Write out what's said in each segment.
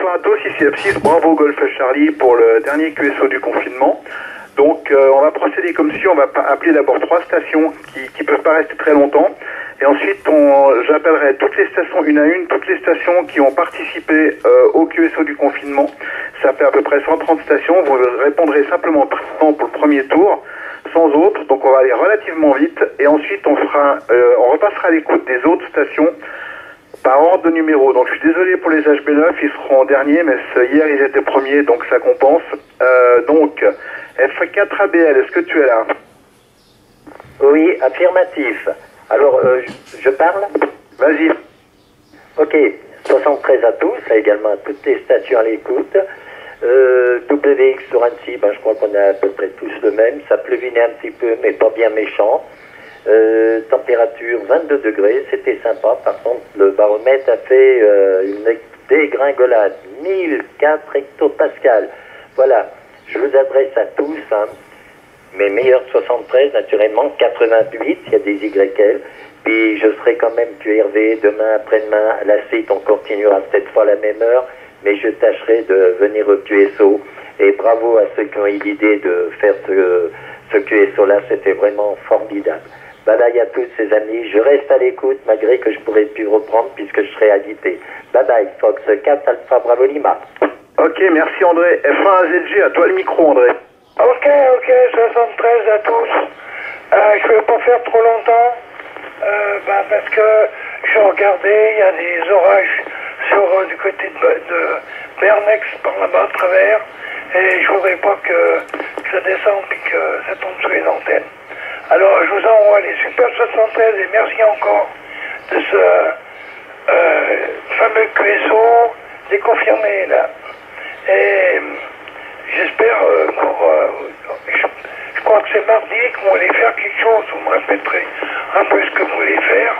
bonsoir à tous, ici F6, bravo Golf Charlie pour le dernier QSO du confinement. Donc on va procéder comme si on va appeler d'abord 3 stations qui peuvent pas rester très longtemps. Et ensuite j'appellerai toutes les stations une à une, toutes les stations qui ont participé au QSO du confinement. Ça fait à peu près 130 stations, vous répondrez simplement présent pour le premier tour, sans autre, donc on va aller relativement vite. Et ensuite on repassera à l'écoute des autres stations par ordre de numéro. Donc je suis désolé pour les HB9, ils seront derniers, mais hier ils étaient premiers, donc ça compense. Donc F4ABL, est-ce que tu es là? Oui, affirmatif. Alors, je parle? Vas-y. Ok, 73 à tous, également à toutes les stations à l'écoute. WX sur Annecy, je crois qu'on a à peu près tous le même. Ça pleuvinait un petit peu, mais pas bien méchant. Température 22 degrés, c'était sympa. Par contre, le baromètre a fait une dégringolade, 1004 hectopascales. Voilà, je vous adresse à tous, mes meilleurs 73, naturellement, 88, il y a des YL. Puis je serai quand même QRV demain, après-demain, à la suite, on continuera peut-être pas à la même heure, mais je tâcherai de venir au QSO. Et bravo à ceux qui ont eu l'idée de faire ce QSO-là, c'était vraiment formidable. Bye bye à tous ces amis, je reste à l'écoute malgré que je pourrais plus reprendre puisque je serai agité. Bye bye, Fox 4 Alpha Bravo Lima. Ok, merci André. F1AZG, à toi le micro André. Ok, 73 à tous. Je vais pas faire trop longtemps, parce que je regardais, il y a des orages du côté de Bernex par là-bas à travers, et je voudrais pas que ça descende et que ça tombe sur les antennes. Alors je vous envoie les Super 73 et merci encore de ce fameux QSO déconfirmé là. Et j'espère je crois que c'est mardi qu'on allait faire quelque chose, vous me répéterez un peu ce que vous voulez faire,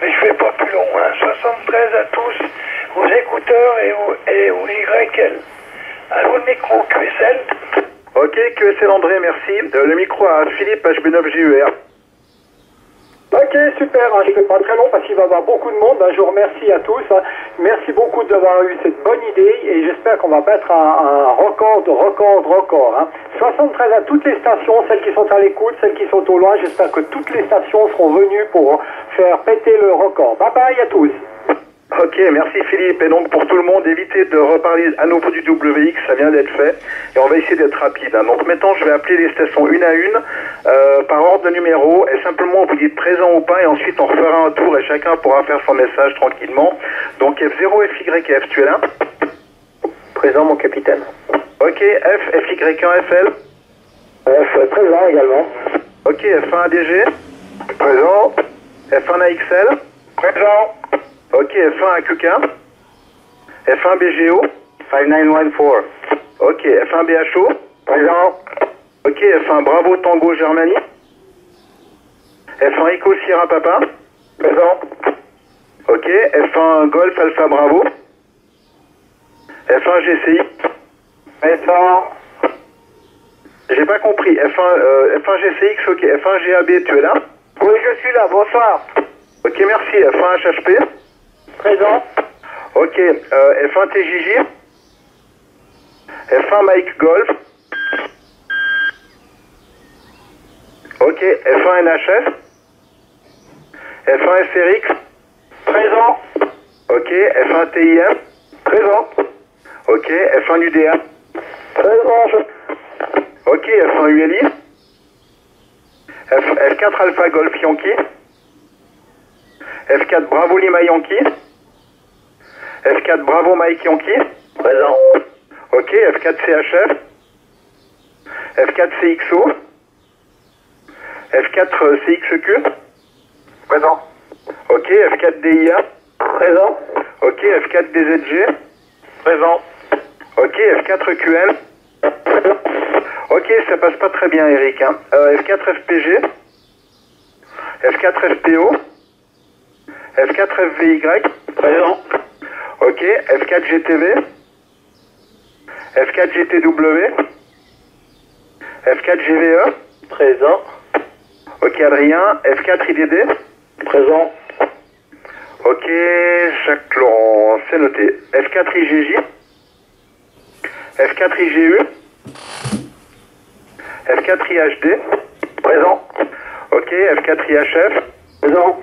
mais je vais pas plus long, 73 à tous, aux écouteurs et aux YL. À vous le micro, QSL. Ok, QSL André, merci. Le micro à Philippe, HB9JUR. Ok, super, je ne fais pas très long parce qu'il va y avoir beaucoup de monde. Je vous remercie à tous. Merci beaucoup d'avoir eu cette bonne idée et j'espère qu'on va battre un record de record. 73 à toutes les stations, celles qui sont à l'écoute, celles qui sont au loin. J'espère que toutes les stations seront venues pour faire péter le record. Bye bye à tous. Ok, merci Philippe. Et donc pour tout le monde, évitez de reparler à nouveau du WX, ça vient d'être fait. Et on va essayer d'être rapide. Donc maintenant, je vais appeler les stations une à une, par ordre de numéro. Et simplement, vous dites présent ou pas. Et ensuite, on refera un tour et chacun pourra faire son message tranquillement. Donc F0, FYF, tu es là? Présent, mon capitaine. Ok, F, FY1, FL. F, présent également. Ok, F1 ADG. Présent. F1 AXL. Présent. Ok, F1 AQK. F1 BGO. 5914. Ok, F1 BHO. Présent. Ok, F1 Bravo Tango Germanie. F1 Echo Sierra Papa. Présent. Ok, F1 Golf Alpha Bravo. F1 GCI. Présent. J'ai pas compris. F1 GCX, ok. F1 GAB, tu es là? Oui, je suis là, bonsoir. Ok, merci. F1 HHP. Présent. Ok, F1 TJJ. F1 Mike Golf. Ok, F1 NHF. F1 SRX. Présent. Ok, F1 TIM. Présent. Ok, F1 UDA. Présent. Ok, F1 ULI. F4 Alpha Golf Yankee. F4 Bravo Lima Yankee. F4 Bravo Mike Yankee. Présent. Ok, F4 CHF. F4 CXO. F4 CXQ. Présent. Ok, F4 DIA. Présent. Ok, F4 DZG. Présent. Ok, F4 QL. Ok, ça passe pas très bien Eric. F4 FPG. F4 FPO. F4 FVY. Présent. Ok, F4 GTV. F4 GTW. F4 GVE. Présent. Ok Adrien, F4 IDD. Présent. Ok, Jacques Laurent, c'est noté. F4 IGJ. F4 IGU. F4 IHD. Présent. Ok, F4 IHF. Présent.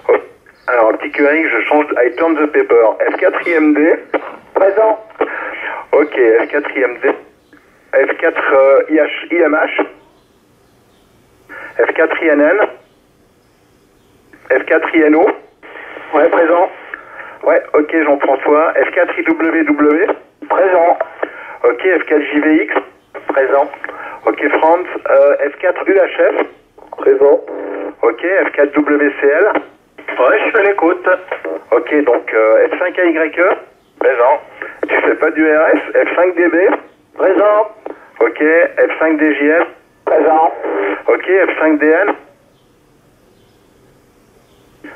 Ok. Alors, un petit QRX, je change, I turn the paper. F4 IMD. Présent. Ok, F4 IMD. F4 IMH. F4 INN. F4 INO. Ouais, présent. Ouais, ok, Jean-François. F4 IWW. Présent. Ok, F4 JVX. Présent. Ok, Franz. F4 UHF. Présent. Ok, F4 WCL. Ouais, je suis à l'écoute. Ok, donc F5 AYE. Présent. Tu fais pas du RS. F5 DB. Présent. Ok, F5 DJM. Présent. Ok, F5 DN.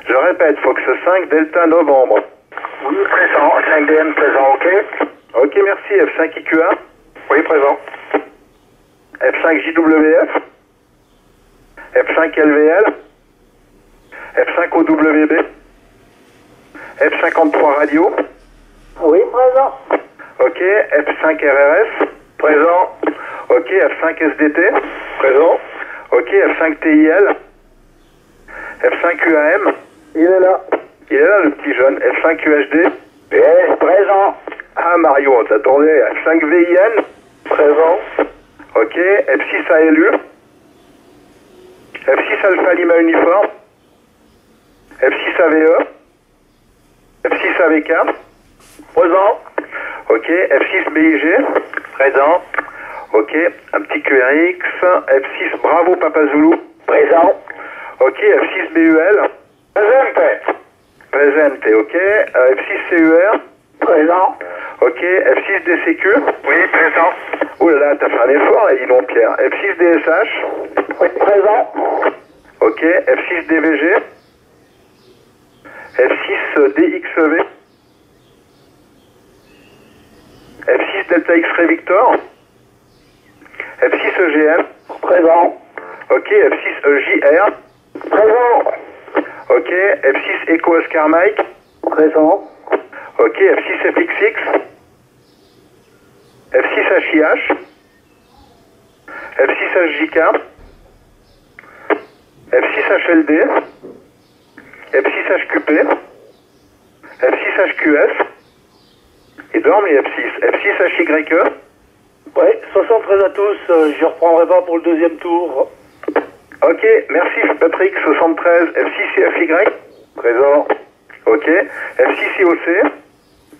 Je répète, Fox 5 Delta novembre. Oui, présent. 5DM présent, ok. Ok, merci. F5 IQA. Oui, présent. F5 JWF. F5 LVL. F5 OWB. F53 radio. Oui, présent. Ok, F5 RRS. Présent. Ok, F5 SDT. Présent. Ok, F5 TIL. F5 UAM. Il est là. Il est là le petit jeune. F5 UHD. Yes, présent. Ah Mario, on t'attendait. F5 VIN. Présent. Ok, F6 ALU. F6 Alpha Lima Uniforme. F6 AVE. F6 AVK. Présent. Ok, F6 BIG. Présent. Ok, un petit QRX. F6 Bravo Papa Zulu. Présent. Ok, F6 BUL. Présent. Presente, ok. F6 CUR. Présent. Ok, F6 DCQ. Oui, présent. Oh là là, t'as fait un effort, là, dis donc, Pierre. F6 DSH. Oui, présent. Ok, F6 DVG. F6 DXV. F6 Delta X-Ray Victor. F6 EGM. Présent. Ok, F6 EJR. Présent. Ok, F6 Echo Oscar Mike. Présent. Ok, F6 FXX. F6 HIH. F6 HJK. F6 HLD. F6 HQP. F6 HQS. Et dorment les F6. F6 HYE. Oui, 73 à tous. Je reprendrai pas pour le deuxième tour. Ok, merci Patrick, 73, F6 CFY. Présent. Ok, F6 IOC.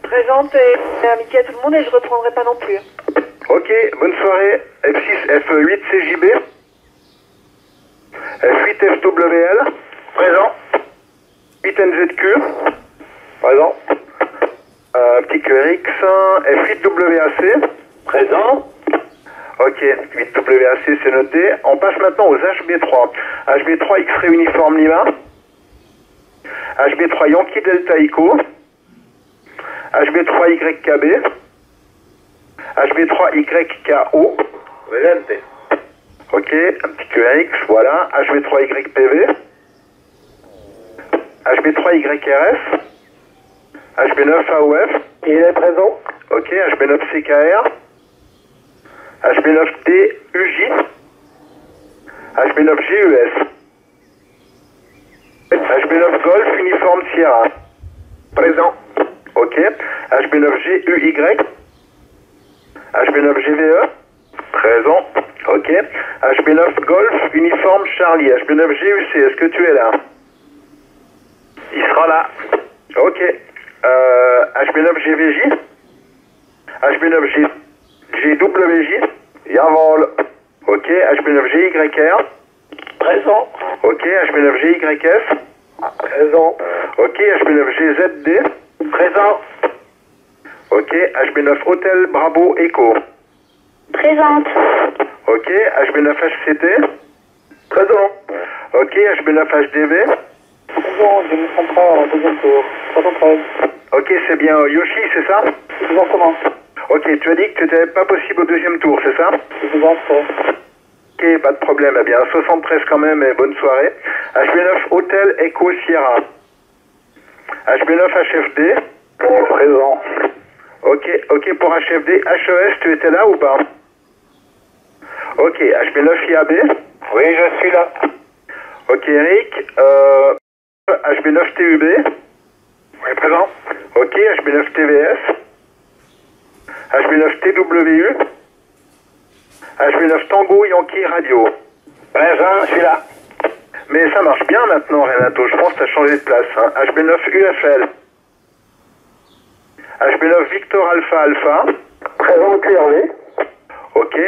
Présente et amitié à tout le monde et je reprendrai pas non plus. Ok, bonne soirée. F6 F8 CJB. F8 FWL. Présent. 8 NZQ. Présent. Petit QRX. F8 WAC. Présent. Ok, 8 WAC c'est noté. On passe maintenant aux HB3. HB3 X-Ray Uniforme Lima. HB3 Yankee Delta Echo. HB3 YKB. HB3 YKO. Présente. Ok, un petit QRX, voilà. HB3 YPV. HB3 YRF. HB9 AOF. Il est présent. Ok, HB9 CKR. HB9D UJ. HB9 GUS. HB9 Golf Uniforme Sierra. Présent. Ok. HB9 GUY. HB9 GVE. Présent. Ok. HB9 Golf Uniforme Charlie. HB9 GUC. Est-ce que tu es là? Il sera là. Ok. HB9 GVJ. HB9 GWJ. Yavol. Ok. HB9 GYR. Présent. Ok. HB9 GYF. Présent. Ok. HB9 GZD. Présent. Ok. HB9 Hotel Bravo Echo. Présente. Ok. HB9 HCT. Présent. Ok. HB9 HDV. Présent. Je me prendrai en deuxième tour. 73. Ok. C'est bien Yoshi, c'est ça? Exactement. Ok. Tu as dit que tu n'étais pas possible au deuxième tour, c'est ça? Exactement. Ok. Pas de problème. Eh bien, 73 quand même et bonne soirée. HB9 Hotel Echo Sierra. HB9 HFD. Présent. Ok pour HFD. HES, tu étais là ou pas? Ok, HB9IAB. Oui, je suis là. Ok, Eric. HB9TUB. Oui, présent. Ok, HB9TVS. HB9TWU. HB9 Tango Yankee Radio. Présent, je suis là. Mais ça marche bien maintenant, Renato. Je pense que tu as changé de place. Hein. HB9 UFL. HB9 Victor Alpha Alpha. Présent QRV. Ok.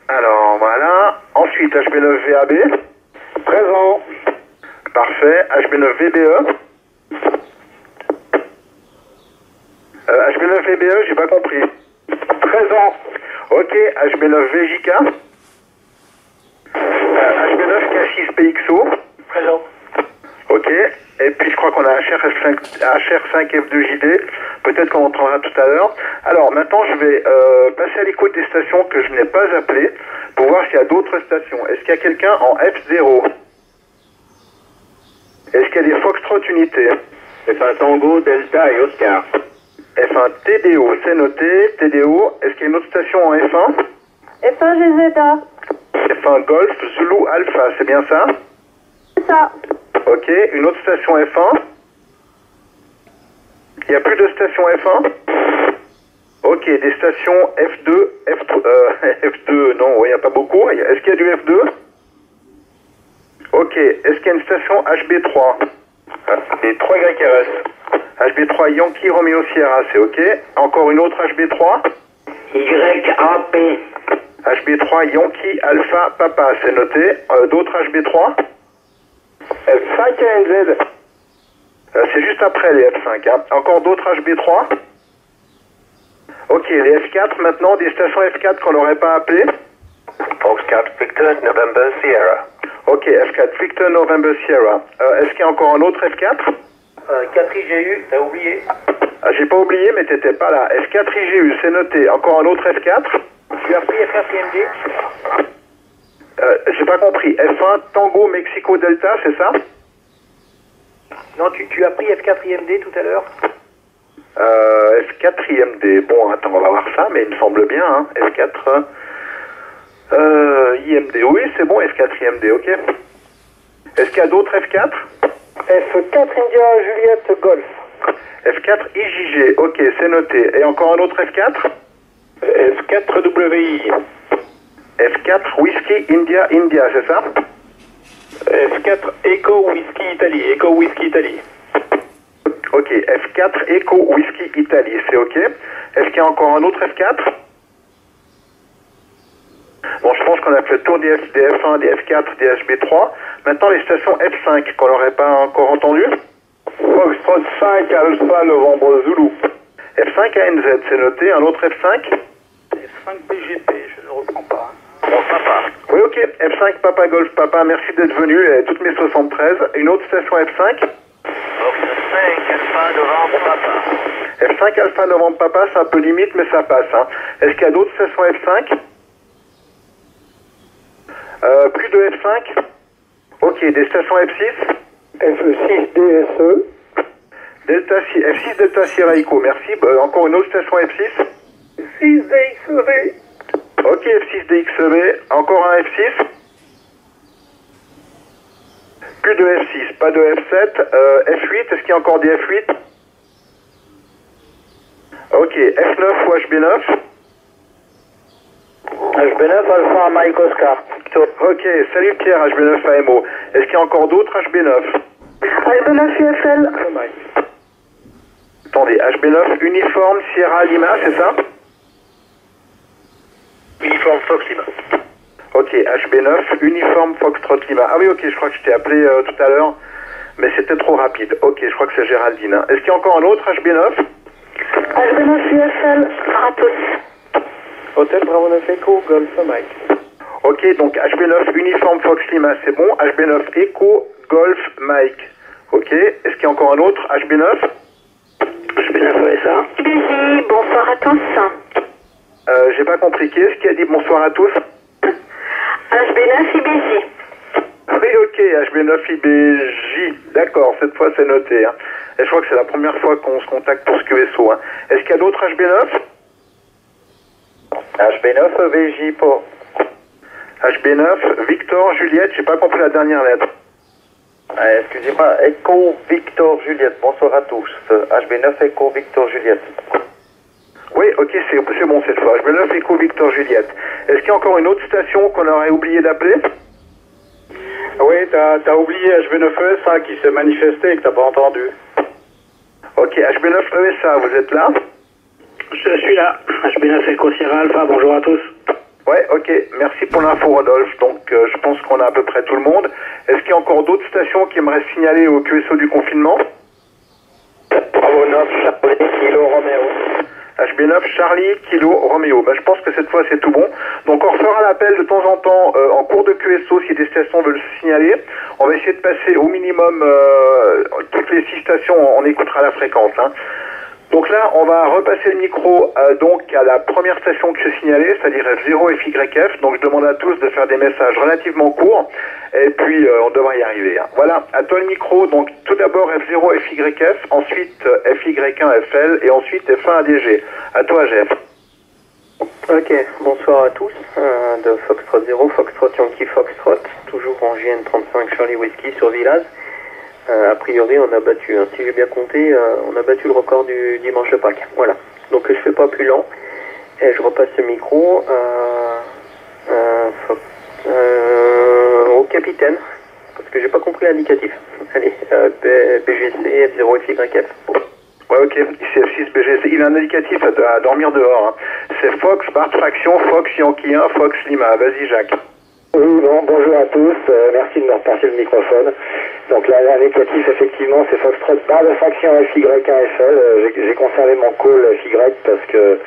Alors voilà. Ensuite HB9 VAB. Présent. Parfait. HB9 VBE. HB9 VBE, j'ai pas compris. Présent. Ok. HB9 VJK. HB9 K6 PXO. Présent. Ok. Et puis je crois qu'on a HR5F2JD. Peut-être qu'on entendra tout à l'heure. Alors maintenant je vais passer à l'écoute des stations que je n'ai pas appelées pour voir s'il y a d'autres stations. Est-ce qu'il y a quelqu'un en F0? Est-ce qu'il y a des Foxtrot unités? F1 Tango, Delta et Oscar. F1 TDO, c'est noté. TDO, est-ce qu'il y a une autre station en F1? F1 GZA. F1 Golf Zulu Alpha, c'est bien ça? C'est ça. Ok, une autre station F1? Il n'y a plus de station F1? Ok, des stations F2, F2, non, il n'y a pas beaucoup. Est-ce qu'il y a du F2? Ok, est-ce qu'il y a une station HB3? Les 3 YRS. HB3 Yankee Romeo Sierra, c'est ok. Encore une autre HB3? YAP. HB3 Yankee Alpha Papa, c'est noté. D'autres HB3? F5ANZ. C'est juste après les F5. Hein. Encore d'autres HB3? Ok, les F4 maintenant, des stations F4 qu'on n'aurait pas appelées? Foxtrot Victor November Sierra. Ok, F4 Victor November Sierra. Est-ce qu'il y a encore un autre F4? 4 IGU, t'as oublié? Ah, j'ai pas oublié, mais t'étais pas là. F4 IGU, c'est noté. Encore un autre F4? Tu as pris F4IMD? J'ai pas compris. F1 Tango Mexico Delta, c'est ça? Non, tu as pris F4IMD tout à l'heure? F4 IMD. Bon, attends, on va voir ça, mais il me semble bien. Hein. F4 IMD. Oui, c'est bon, F4 IMD, ok. Est-ce qu'il y a d'autres F4? F4 India Juliette Golf. F4 IJG, ok, c'est noté. Et encore un autre F4? F4 WI. F4 Whisky India India, c'est ça? F4 Echo Whisky Italie. Echo Whisky Italie. Ok, F4 Echo Whisky Italie, c'est ok. Est-ce qu'il y a encore un autre F4? Bon, je pense qu'on a fait le tour des F1, des F4, des HB3. Maintenant, les stations F5 qu'on n'aurait pas encore entendues. Foxtrot 5 Alpha Novembre Zulu. F5 ANZ, c'est noté. Un autre F5? F5 PGP, je ne reprends pas. Oui, ok. F5 Papa Golf Papa, merci d'être venu. Et toutes mes 73. Une autre station F5? F5 Alpha Novembre Papa, c'est un peu limite, mais ça passe. Hein. Est-ce qu'il y a d'autres stations F5? Plus de F5? Ok, des stations F6? F6 DSE. F6 Delta Sierra Echo, merci. Encore une autre station F6? 6 DXV. Ok, F6 DXV. Encore un F6? Plus de F6, pas de F7. F8, est-ce qu'il y a encore des F8? Ok, F9 ou HB9? HB9 Alpha Mike Oscar. Ok, salut Pierre, HB9 AMO. Est-ce qu'il y a encore d'autres HB9? HB9 UFL. Attendez, HB9 Uniforme Sierra Lima, c'est ça? Uniforme Fox Lima. Ok, HB9 Uniforme Foxtrot Lima. Ah oui, ok, je crois que je t'ai appelé tout à l'heure, mais c'était trop rapide. Ok, je crois que c'est Géraldine. Hein. Est-ce qu'il y a encore un autre HB9? HB9 UFL. Aratos. Hôtel Bravo 9 Echo Golf Mike. Ok, donc HB9 Uniforme Fox Lima, c'est bon. HB9 Echo Golf Mike. Ok, est-ce qu'il y a encore un autre HB9? HB9 OSA. Busy, bonsoir à tous. J'ai pas compris. Qui est-ce qui a dit bonsoir à tous? HB9 IBJ. Oui, ok, HB9 IBJ. D'accord, cette fois c'est noté. Hein. Et je crois que c'est la première fois qu'on se contacte pour ce QSO. Hein. Est-ce qu'il y a d'autres HB9? HB9, VJ pour. HB9, Victor, Juliette, j'ai pas compris la dernière lettre. Excusez-moi, Echo Victor Juliette, bonsoir à tous. HB9 Echo Victor Juliette. Oui, ok, c'est bon cette fois. HB9 Echo Victor Juliette. Est-ce qu'il y a encore une autre station qu'on aurait oublié d'appeler? Oui, t'as oublié HB9ESA qui s'est manifesté et que t'as pas entendu. Ok, HB9ESA, vous êtes là? Je suis là. HB9 Echo Sierra Alpha, bonjour à tous. Ouais, ok, merci pour l'info Rodolphe. Donc je pense qu'on a à peu près tout le monde. Est-ce qu'il y a encore d'autres stations qui aimeraient signaler au QSO du confinement? Bravo 9, Charlie, Kilo, Roméo. HB9, Charlie, Kilo, Roméo. Ben, je pense que cette fois c'est tout bon. Donc on refera l'appel de temps en temps en cours de QSO si des stations veulent se signaler. On va essayer de passer au minimum toutes les 6 stations, on écoutera la fréquence. Hein. Donc là, on va repasser le micro donc à la première station que j'ai signalée, c'est-à-dire F0 FYF. Donc je demande à tous de faire des messages relativement courts et puis on devrait y arriver. Hein. Voilà, à toi le micro. Donc tout d'abord F0 FYF, ensuite FY1 FL et ensuite F1 ADG. À toi Jeff. Ok, bonsoir à tous. De Foxtrot 0, Foxtrot Yankee Foxtrot, toujours en JN35 Charlie Whiskey sur Villaz. A priori, on a battu, hein, si j'ai bien compté, on a battu le record du dimanche de Pâques. Voilà. Donc je fais pas plus lent et je repasse le micro au capitaine parce que j'ai pas compris l'indicatif. Allez, BGC F0FYF. Ouais, ok, c'est F6 BGC. Il a un indicatif à dormir dehors. Hein. C'est Fox, Bart Fraction, Fox Yankee 1, Fox Lima. Vas-y Jacques. Oui, bon, bonjour à tous, merci de me repasser le microphone. Donc là, l'indicatif, effectivement, c'est Foxtrot, pas de fraction FY1FL. J'ai conservé mon call FY parce que,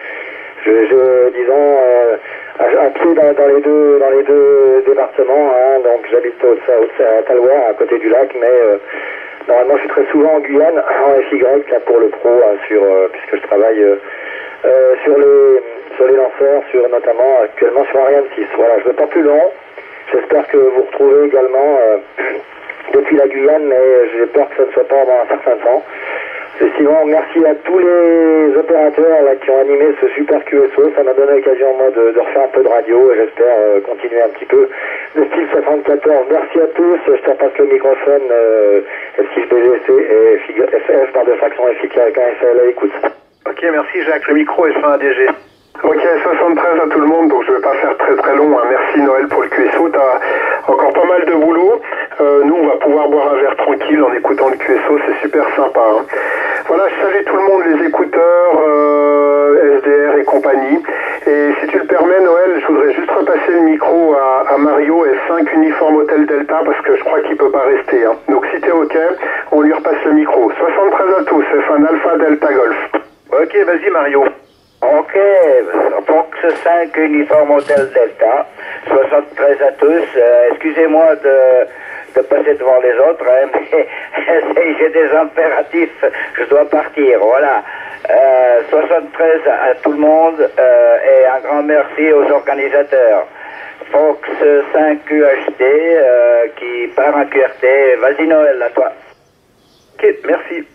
disons, à pied dans les deux départements, hein, donc j'habite à Talloire, à côté du lac, mais normalement je suis très souvent en Guyane, en FY, là pour le pro, hein, puisque je travaille sur les lanceurs, notamment actuellement sur Ariane 6. Voilà, je ne veux pas plus long. J'espère que vous retrouvez également depuis la Guyane, mais j'ai peur que ça ne soit pas dans un certain temps. Sinon, merci à tous les opérateurs là, qui ont animé ce super QSO. Ça m'a donné l'occasion, moi, de refaire un peu de radio et j'espère continuer un petit peu de style 74. Merci à tous. Je te repasse le microphone F6 BGC et FF par de fraction FIK avec un FL. Écoute. Ok, merci Jacques. Le micro est fin ADG. Ok, 73 à tout le monde, donc je vais pas faire très long. Hein. Merci Noël pour le QSO, t'as encore pas mal de boulot. Nous, on va pouvoir boire un verre tranquille en écoutant le QSO, c'est super sympa. Hein. Voilà, je salue tout le monde, les écouteurs, SDR et compagnie. Et si tu le permets, Noël, je voudrais juste repasser le micro à Mario F5 Uniforme Hotel Delta parce que je crois qu'il peut pas rester. Hein. Donc si t'es ok, on lui repasse le micro. 73 à tous, F1 Alpha Delta Golf. Ok, vas-y Mario. Ok, Fox 5 Uniforme Hotel Delta, 73 à tous. Excusez-moi de passer devant les autres, hein, mais j'ai des impératifs, je dois partir, voilà. 73 à tout le monde et un grand merci aux organisateurs. Fox 5 QHD qui part en QRT. Vas-y Noël, à toi. Ok, merci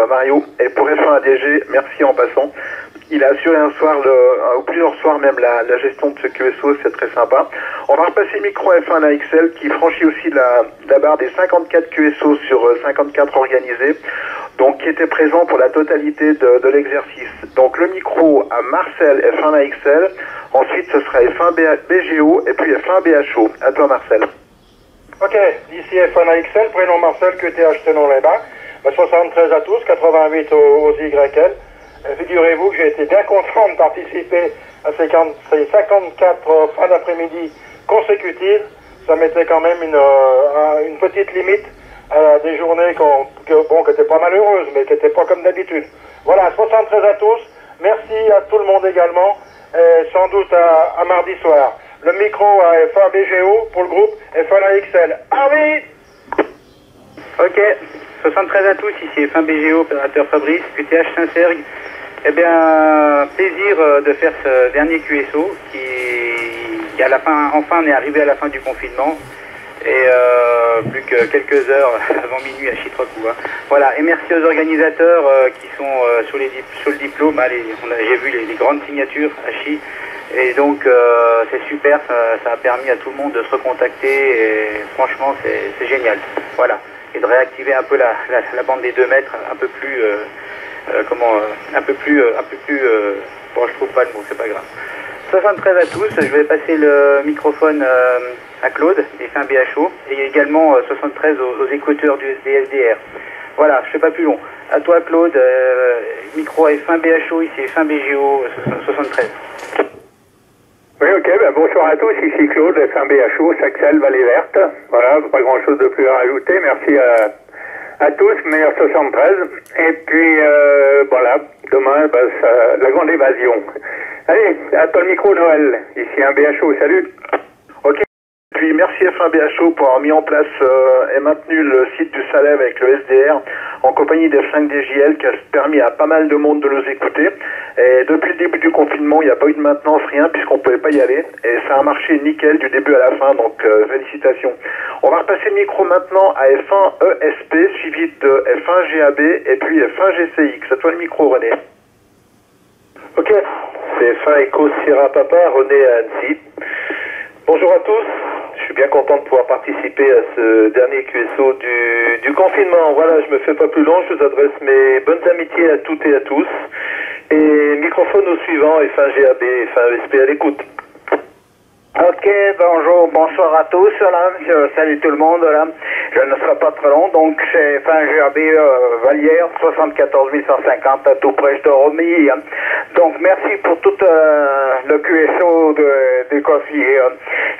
Mario. Et pour F1 ADG, merci en passant. Il a assuré un soir, ou plusieurs soirs même, la gestion de ce QSO, c'est très sympa. On va repasser le micro à F1 AXL qui franchit aussi la barre des 54 QSO sur 54 organisés, donc qui était présent pour la totalité de l'exercice. Donc le micro à Marcel F1 AXL, ensuite ce sera F1 BGO et puis F1 BHO. À toi Marcel. Ok, d'ici F1 AXL, prénom Marcel, QTH Tenon les bains, 73 à tous, 88 aux YL. Figurez-vous que j'ai été bien content de participer à ces 54 fins d'après-midi consécutives. Ça mettait quand même une petite limite à des journées qui étaient pas malheureuses, mais qui n'étaient pas comme d'habitude. Voilà, 73 à tous. Merci à tout le monde également, et sans doute à mardi soir. Le micro à F1 BGO pour le groupe F1 AXL. Ah oui! Ok, 73 à tous, ici F1 BGO, opérateur Fabrice, QTH Saint-Sergue. Eh bien, plaisir de faire ce dernier QSO qui à la fin, enfin on est arrivé à la fin du confinement. Et plus que quelques heures avant minuit à Chitrokou. Hein. Voilà, et merci aux organisateurs qui sont sur le diplôme. Hein, j'ai vu les grandes signatures à Chi. Et donc c'est super, ça a permis à tout le monde de se recontacter et franchement c'est génial. Voilà, et de réactiver un peu la bande des 2 mètres, un peu plus, bon je trouve pas le mot, c'est pas grave. 73 à tous, je vais passer le microphone à Claude, des fins BHO, et également 73 aux écouteurs des SDR. Voilà, je fais pas plus long. À toi Claude, micro à F1 BHO, ici F1 BGO 73. Oui, ok, bonsoir à tous, ici Claude, F1 BHO, Saxel, Vallée Verte. Voilà, pas grand chose de plus à rajouter, merci à tous, meilleur 73. Et puis, voilà, demain, la grande évasion. Allez, à toi le micro Noël, ici un BHO, salut. Ok, puis merci F1 BHO pour avoir mis en place et maintenu le site du Salève avec le SDR en compagnie des F5 DJL qui a permis à pas mal de monde de nous écouter. Et depuis le début du confinement, il n'y a pas eu de maintenance, rien, puisqu'on ne pouvait pas y aller. Et ça a marché nickel du début à la fin, donc félicitations. On va repasser le micro maintenant à F1 ESP, suivi de F1 GAB et puis F1 GCX. À toi le micro, René. Ok, c'est F1 Echo Sierra Papa, René à Annecy. Bonjour à tous, je suis bien content de pouvoir participer à ce dernier QSO du confinement. Voilà, je me fais pas plus long, je vous adresse mes bonnes amitiés à toutes et à tous. Et microphone au suivant, F1 GAB, F1 ESP à l'écoute. Ok, bonjour, bonsoir à tous, là. Salut tout le monde, là. Je ne serai pas très long, donc c'est F1 GAB Vallière, 74 150, à tout près de Romilly. Donc merci pour tout le QSO des coffees.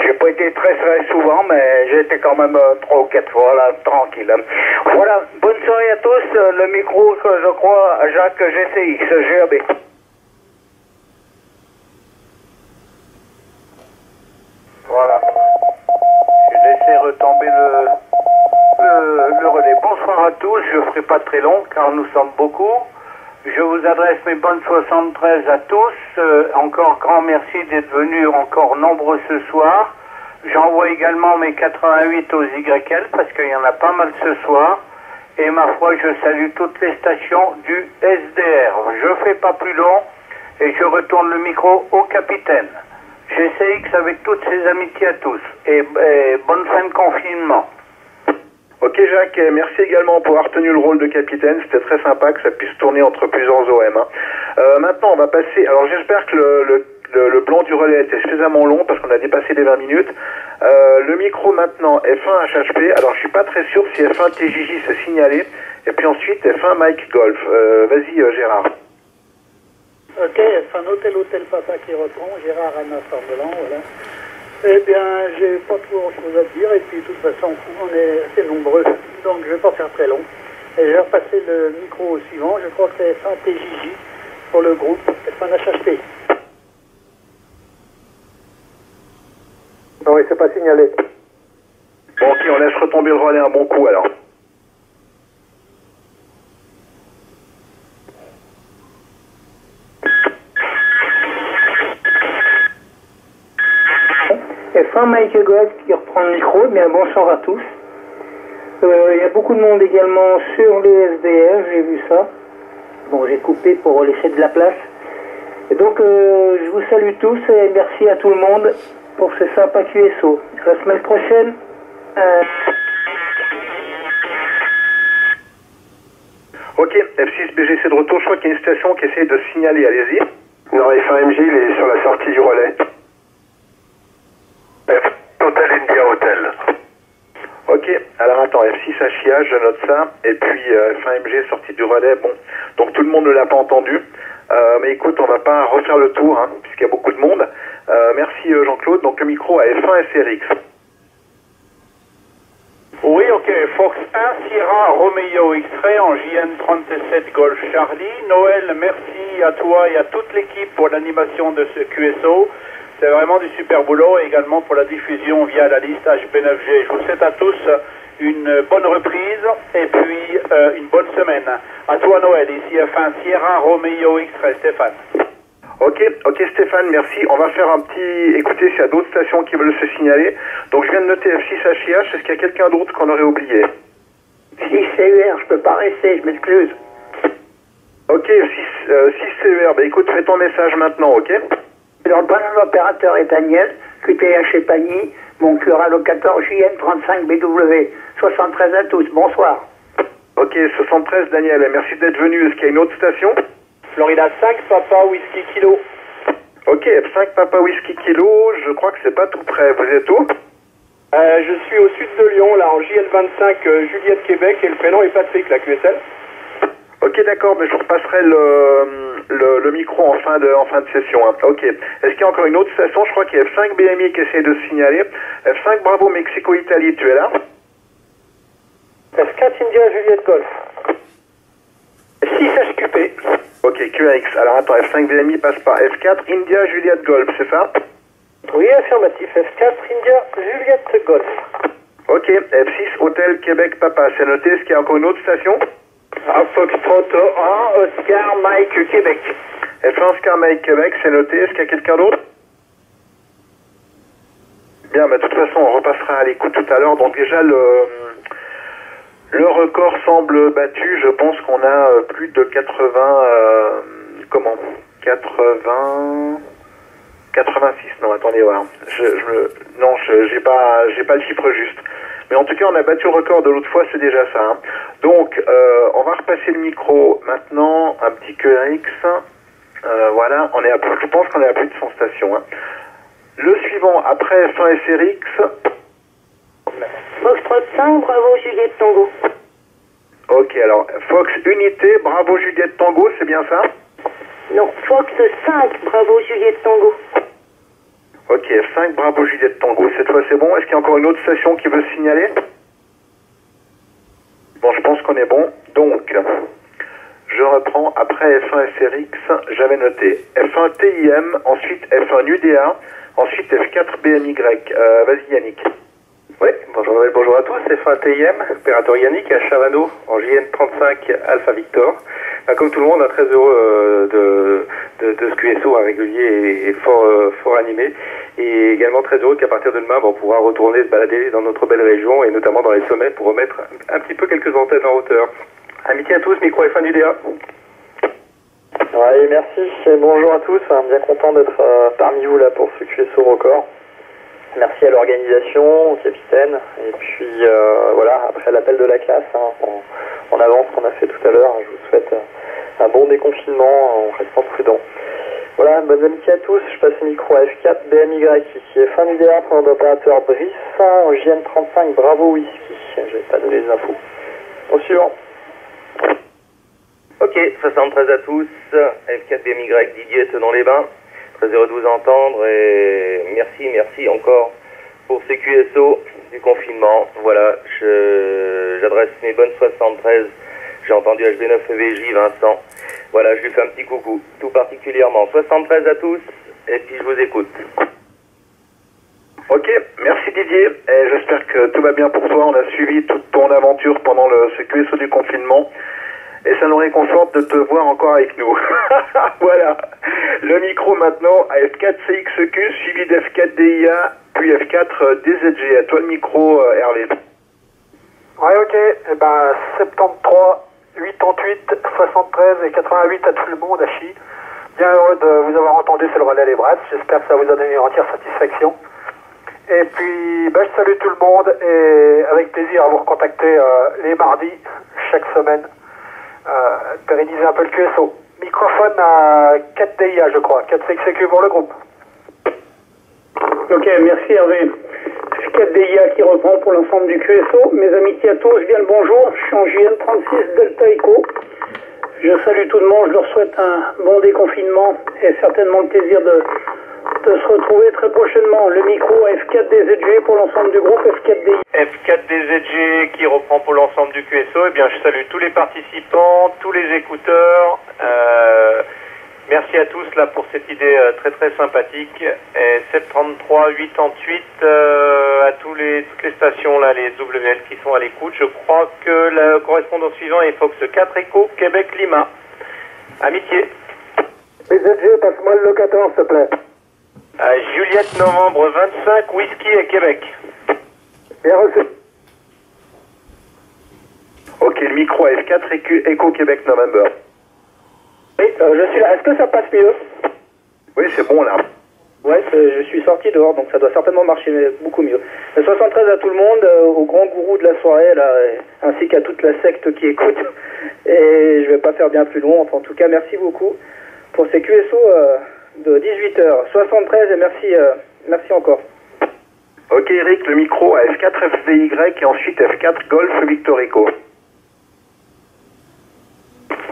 J'ai pas été très souvent, mais j'ai été quand même 3 ou 4 fois, là, tranquille. Voilà, bonne soirée à tous, le micro, je crois, Jacques GCX, GAB. Voilà. J'ai laissé retomber le relais. Bonsoir à tous, je ne ferai pas très long car nous sommes beaucoup. Je vous adresse mes bonnes 73 à tous. Encore grand merci d'être venus encore nombreux ce soir. J'envoie également mes 88 aux YL parce qu'il y en a pas mal ce soir. Et ma foi, je salue toutes les stations du SDR. Je ne fais pas plus long et je retourne le micro au capitaine. GCX avec toutes ses amitiés à tous et bonne fin de confinement. Ok Jacques, merci également pour avoir tenu le rôle de capitaine, c'était très sympa que ça puisse tourner entre plusieurs OM. Hein. Maintenant on va passer, alors j'espère que le blanc du relais était suffisamment long parce qu'on a dépassé les 20 minutes. Le micro maintenant F1 HHP, alors je suis pas très sûr si F1 TJJ s'est signalé, et puis ensuite F1 Mike Golf. Vas-y Gérard. Ok, F1 Hôtel Papa qui reprend, Gérard Anna Sorbelan, voilà. Eh bien, j'ai pas trop grand chose à dire, et puis de toute façon, on est assez nombreux, donc je vais pas faire très long. Et je vais repasser le micro au suivant, je crois que c'est F1 TJJ pour le groupe F1 HHP. Non, il s'est pas signalé. Bon, ok, on laisse retomber le relais un bon coup alors. F1 Mike Golf qui reprend le micro, bien bonsoir à tous. Il y a beaucoup de monde également sur les SDR, j'ai vu ça. Bon, j'ai coupé pour laisser de la place. Et donc, je vous salue tous et merci à tout le monde pour ce sympa QSO. La semaine prochaine... Ok, F6 BGC de retour, je crois qu'il y a une station qui essaie de signaler, allez-y. Non, F1 MJ, il est sur la sortie du relais. Total India Hotel. Ok, alors attends, F6 HIA, je note ça, et puis F1 MG sortie du relais, bon, donc tout le monde ne l'a pas entendu, mais écoute, on va pas refaire le tour, hein, puisqu'il y a beaucoup de monde. Merci Jean-Claude, donc le micro à F1 SRX. Oui, ok, Fox 1, Sierra, Romeo X-Ray en JN37 Golf Charlie. Noël, merci à toi et à toute l'équipe pour l'animation de ce QSO. C'est vraiment du super boulot et également pour la diffusion via la liste HP9G. Je vous souhaite à tous une bonne reprise et puis une bonne semaine. À toi Noël, ici F1 Sierra Romeo X-Ray, Stéphane. Ok Stéphane, merci. On va faire un petit... Écoutez, s'il y a d'autres stations qui veulent se signaler. Donc je viens de noter F6HIH. Est-ce qu'il y a quelqu'un d'autre qu'on aurait oublié? 6 CUR, je peux pas rester, je m'excuse. Ok, 6 CER. Bah écoute, fais ton message maintenant, ok? Alors, le panneau opérateur est Daniel, QTH chez Pagny, mon cœur allocateur JN35BW. 73 à tous, bonsoir. Ok, 73 Daniel, merci d'être venu. Est-ce qu'il y a une autre station? Florida 5, Papa Whisky Kilo. Ok, F5 Papa Whisky Kilo, je crois que c'est pas tout près. Vous êtes où? Je suis au sud de Lyon, là, en JL25 Juliette Québec, et le prénom est Patrick, la QSL. Ok, d'accord, mais je vous repasserai le micro en fin de session. Hein. Ok. Est-ce qu'il y a encore une autre station? Je crois qu'il y a F5 BMI qui essaie de se signaler. F5 Bravo Mexico-Italie, tu es là? F4 India Juliette Golf. 6 HQP. Ok, QAX. Alors attends, F5 BMI passe par F4 India Juliette Golf, c'est ça? Oui, affirmatif. F4 India Juliette Golf. Ok, F6 Hôtel Québec Papa, c'est noté. Est-ce qu'il y a encore une autre station? Foxtrot 1, Oscar Mike Québec. F1 Oscar Mike Québec, c'est noté. Est-ce qu'il y a quelqu'un d'autre? Bien, bah, de toute façon, on repassera à l'écoute tout à l'heure. Donc déjà, le record semble battu. Je pense qu'on a plus de 80... 86, non, attendez, voir. Non, j'ai pas le chiffre juste. Mais en tout cas, on a battu le record de l'autre fois, c'est déjà ça. Hein. Donc, on va repasser le micro maintenant, un petit QRX. Voilà, je pense qu'on est à plus de 100 stations. Hein. Le suivant, après F1 SRX. Foxtrot 5, Bravo Juliette Tango. Ok, alors, Fox Unité, Bravo Juliette Tango, c'est bien ça? Non, Fox 5, Bravo Juliette Tango. Ok, F5, Bravo Juliette Tango. Cette fois c'est bon. Est-ce qu'il y a encore une autre station qui veut se signaler? Bon, je pense qu'on est bon. Donc, je reprends. Après F1 SRX, j'avais noté F1 TIM, ensuite F1 UDA, ensuite F4 BMY. Vas-y Yannick. Oui, bonjour Noël, bonjour à tous. F1 TIM, opérateur Yannick à Chavano en JN35 Alpha Victor. Comme tout le monde, très heureux de ce QSO régulier et fort animé. Et également très heureux qu'à partir de demain, on pourra retourner se balader dans notre belle région et notamment dans les sommets pour remettre un petit peu quelques antennes en hauteur. Amitié à tous, micro F1 du DA. Oui, merci et bonjour à tous. Bien content d'être parmi vous là pour ce QSO record. Merci à l'organisation, au capitaine. Et puis voilà, après l'appel de la classe, on avance qu'on a fait tout à l'heure. Je vous souhaite un bon déconfinement en restant prudent. Voilà, bonne amitié à tous. Je passe le micro à F4 BMY ici. F1 UDA pour l'opérateur Brice en JN35 Bravo Whisky. Je vais pas donner les infos. Au suivant. Ok, 73 à tous. F4 BMY Didier dans les bains. Très heureux de vous entendre et merci encore pour ces QSO du confinement. Voilà, j'adresse mes bonnes 73. J'ai entendu HB9EVJ Vincent. Voilà, je lui fais un petit coucou, tout particulièrement. 73 à tous, et puis je vous écoute. Ok, merci Didier, et j'espère que tout va bien pour toi. On a suivi toute ton aventure pendant ce QSO du confinement. Et ça nous réconforte de te voir encore avec nous. Voilà. Le micro maintenant à F4 CXQ, suivi d'F4 DIA, puis F4 DZG. À toi le micro, Hervé. Ouais, ok. Eh ben, 73, 88, 73 et 88 à tout le monde, à Chi. Bien heureux de vous avoir entendu, c'est le relais Les Brats. J'espère que ça vous a donné une entière satisfaction. Et puis, ben, je salue tout le monde et avec plaisir à vous recontacter les mardis, chaque semaine. Pérenniser un peu le QSO. Microphone à 4 DIA, je crois. 4 CXQ pour le groupe. Ok, merci Hervé. 4 DIA qui reprend pour l'ensemble du QSO. Mes amitiés à tous, bien le bonjour. Je suis en JN36 Delta Echo. Je salue tout le monde, je leur souhaite un bon déconfinement et certainement le plaisir de se retrouver très prochainement. Le micro F4 DZG pour l'ensemble du groupe F4 DIA. F4 DZG qui reprend pour l'ensemble du QSO. Eh bien, je salue tous les participants, tous les écouteurs. Merci à tous là pour cette idée très sympathique. Et 733 88 à toutes les stations là, les WL qui sont à l'écoute. Je crois que le correspondant suivant est Fox 4 Echo Québec Lima. Amitié. BZG, passe-moi le locateur, s'il te plaît. Juliette Novembre 25, Whisky et Québec. Bien reçu. Ok, le micro F4 Echo Québec November. Oui, je suis là. Est-ce que ça passe mieux? Oui, c'est bon là. Ouais, je suis sorti dehors, donc ça doit certainement marcher beaucoup mieux. 73 à tout le monde, au grand gourou de la soirée, là, ainsi qu'à toute la secte qui écoute. Et je vais pas faire bien plus long. Enfin, en tout cas, merci beaucoup pour ces QSO de 18h. 73 et merci encore. Ok Eric, le micro à F4 FVY et ensuite F4 Golf Victor Echo.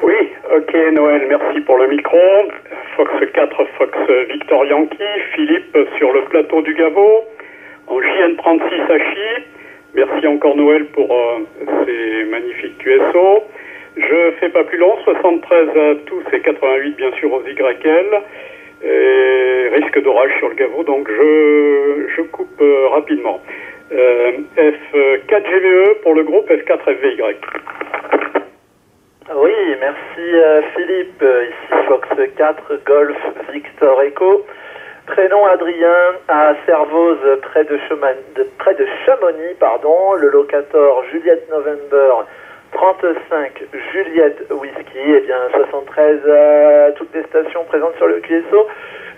Oui, ok Noël, merci pour le micro. Fox 4, Fox Victor Yankee, Philippe sur le plateau du Gaveau, en JN36 HI. Merci encore Noël pour ces magnifiques QSO. Je fais pas plus long, 73 à tous et 88 bien sûr aux YL. Et risque d'orage sur le Gaveau, donc je coupe rapidement. F4 GVE pour le groupe F4 FVY. Oui, merci Philippe, ici Fox 4 Golf Victor Echo. Prénom Adrien à Servoz près de Chamonix, pardon. Le locator Juliette November 35 Juliette Whisky, et bien 73 à toutes les stations présentes sur le QSO.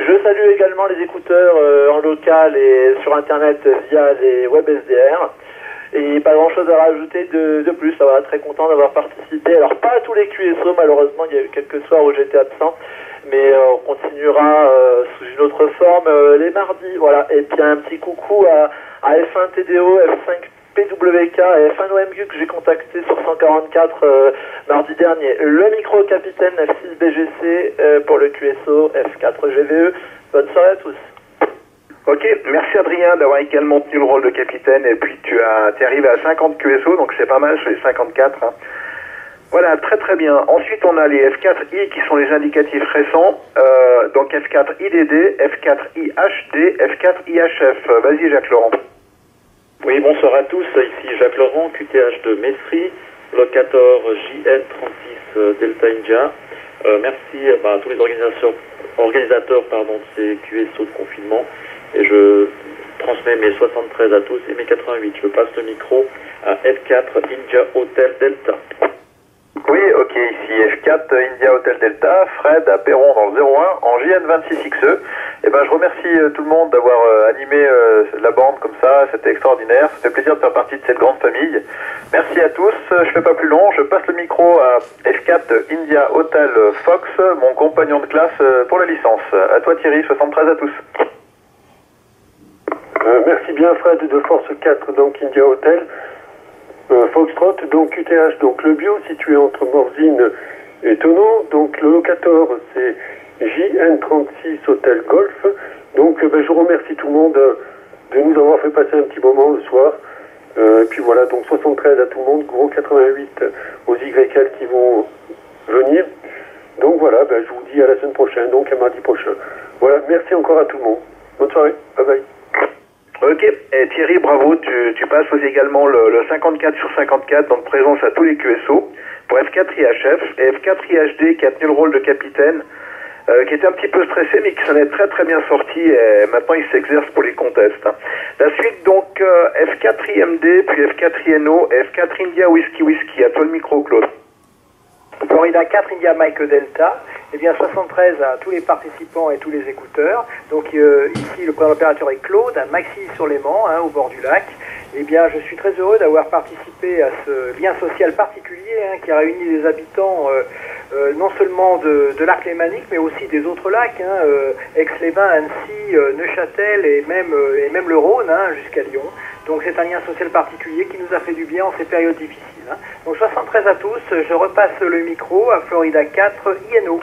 Je salue également les écouteurs en local et sur internet via les web SDR. Et pas grand chose à rajouter de plus, ça va, très content d'avoir participé. Alors pas à tous les QSO, malheureusement il y a eu quelques soirs où j'étais absent, mais on continuera sous une autre forme les mardis, voilà. Et puis un petit coucou à F1 TDO, F5 PWK et F1 OMU que j'ai contacté sur 144 mardi dernier. Le micro capitaine F6 BGC pour le QSO F4 GVE. Bonne soirée à tous. Ok, merci Adrien d'avoir également tenu le rôle de capitaine et puis tu es arrivé à 50 QSO, donc c'est pas mal sur les 54. Hein. Voilà, très très bien. Ensuite on a les F4I qui sont les indicatifs récents, donc F4 IDD, F4 IHD, F4 IHF. Vas-y Jacques Laurent. Oui, bonsoir à tous, ici Jacques Laurent, QTH de Mestri, locator JN36 Delta India. Merci à tous les organisateurs de ces QSO de confinement. Et je transmets mes 73 à tous et mes 88. Je passe le micro à F4 India Hotel Delta. Oui, ok, ici F4 India Hotel Delta, Fred à Perron dans le 01 en JN26XE. Et ben je remercie tout le monde d'avoir animé la bande comme ça, c'était extraordinaire. Ça fait plaisir de faire partie de cette grande famille. Merci à tous, je fais pas plus long, je passe le micro à F4 India Hotel Fox, mon compagnon de classe pour la licence. À toi Thierry, 73 à tous. Merci bien Fred de Force 4, donc India Hotel. Foxtrot, donc QTH, donc le bio situé entre Morzine et Thonon. Donc le locator c'est JN36 Hotel Golf. Donc je remercie tout le monde de nous avoir fait passer un petit moment le soir. Et puis voilà, donc 73 à tout le monde, gros 88 aux YL qui vont venir. Donc voilà, je vous dis à la semaine prochaine, donc à mardi prochain. Voilà, merci encore à tout le monde. Bonne soirée, bye bye. Ok, et Thierry, bravo, tu passes aussi également le 54 sur 54, donc présence à tous les QSO, pour F4 IHF et F4 IHD qui a tenu le rôle de capitaine, qui était un petit peu stressé mais qui s'en est très très bien sorti et maintenant il s'exerce pour les contests. La suite donc F4 IMD, puis F4 INO et F4 India Whisky. À toi le micro Claude. Florida 4 India Mike Delta, et bien 73 à tous les participants et tous les écouteurs. Donc ici le point d'opérateur est Claude, à Maxi sur Léman, au bord du lac. Et bien je suis très heureux d'avoir participé à ce lien social particulier qui a réuni les habitants non seulement de l'arc lémanique mais aussi des autres lacs, Aix-les-Bains, Annecy, Neuchâtel et même le Rhône jusqu'à Lyon. Donc c'est un lien social particulier qui nous a fait du bien en ces périodes difficiles. Donc 73 à tous, je repasse le micro à Florida 4 INO.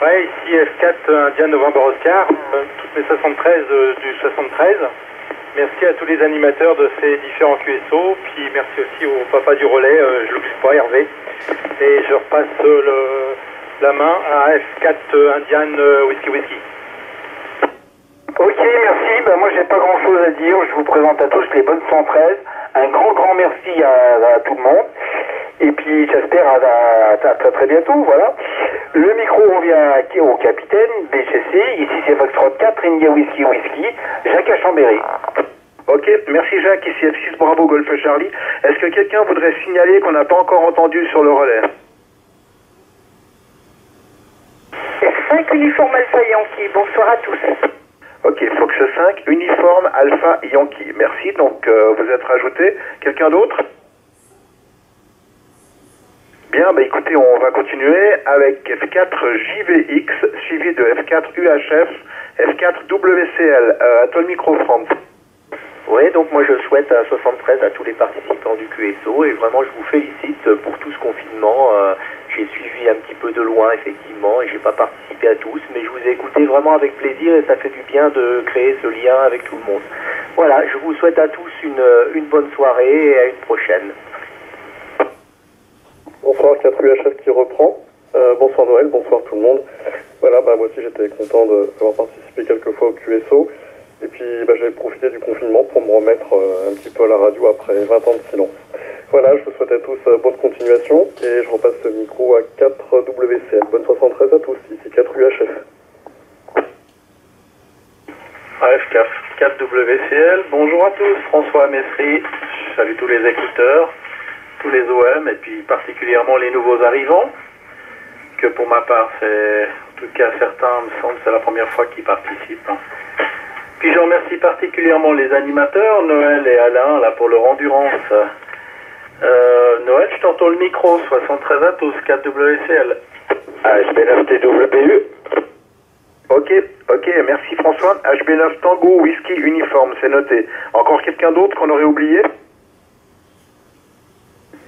Ouais, ici F4 Indien Novembre Oscar, toutes mes 73 du 73. Merci à tous les animateurs de ces différents QSO, puis merci aussi au papa du relais, je l'oublie pas, Hervé. Et je repasse la main à F4 Indian Whisky. Ok, merci. Moi, j'ai pas grand chose à dire. Je vous présente à tous les bonnes 113. Un grand merci à tout le monde. Et puis j'espère à très très bientôt, voilà. Le micro revient au capitaine BCC, ici c'est Foxtrot 4, India Whisky, Jacques à Chambéry. Ok, merci Jacques, ici F6 Bravo Golf Charlie. Est-ce que quelqu'un voudrait signaler qu'on n'a pas encore entendu sur le relais? 5 uniforme Alpha Yankee, bonsoir à tous. Ok, Fox 5, uniforme Alpha Yankee. Merci, donc vous êtes rajouté. Quelqu'un d'autre? Bien, bah écoutez, on va continuer avec F4 JVX, suivi de F4 UHF, F4 WCL. À toi le micro, Franck. Oui, donc moi je souhaite à 73 à tous les participants du QSO et vraiment je vous félicite pour tout ce confinement. J'ai suivi un petit peu de loin effectivement et j'ai pas participé à tous, mais je vous ai écouté vraiment avec plaisir et ça fait du bien de créer ce lien avec tout le monde. Voilà, je vous souhaite à tous une bonne soirée et à une prochaine. Bonsoir, 4 UHF qui reprend. Bonsoir Noël, bonsoir tout le monde. Voilà, moi aussi j'étais content d'avoir participé quelques fois au QSO. Et puis j'avais profité du confinement pour me remettre un petit peu à la radio après 20 ans de silence. Voilà, je vous souhaite à tous bonne continuation et je repasse le micro à 4WCL. Bonne 73 à tous, ici 4 UHF. AF 4WCL, bonjour à tous, François Messry, je salue tous les écouteurs, tous les OM et puis particulièrement les nouveaux arrivants, que pour ma part c'est, en tout cas certains me semble c'est la première fois qu'ils participent. Puis je remercie particulièrement les animateurs, Noël et Alain, là pour leur endurance. Noël, je t'entends le micro, 73 à tous, 4WCL. HB9TWE. Ok, merci François. HB9 Tango Whisky Uniforme, c'est noté. Encore quelqu'un d'autre qu'on aurait oublié?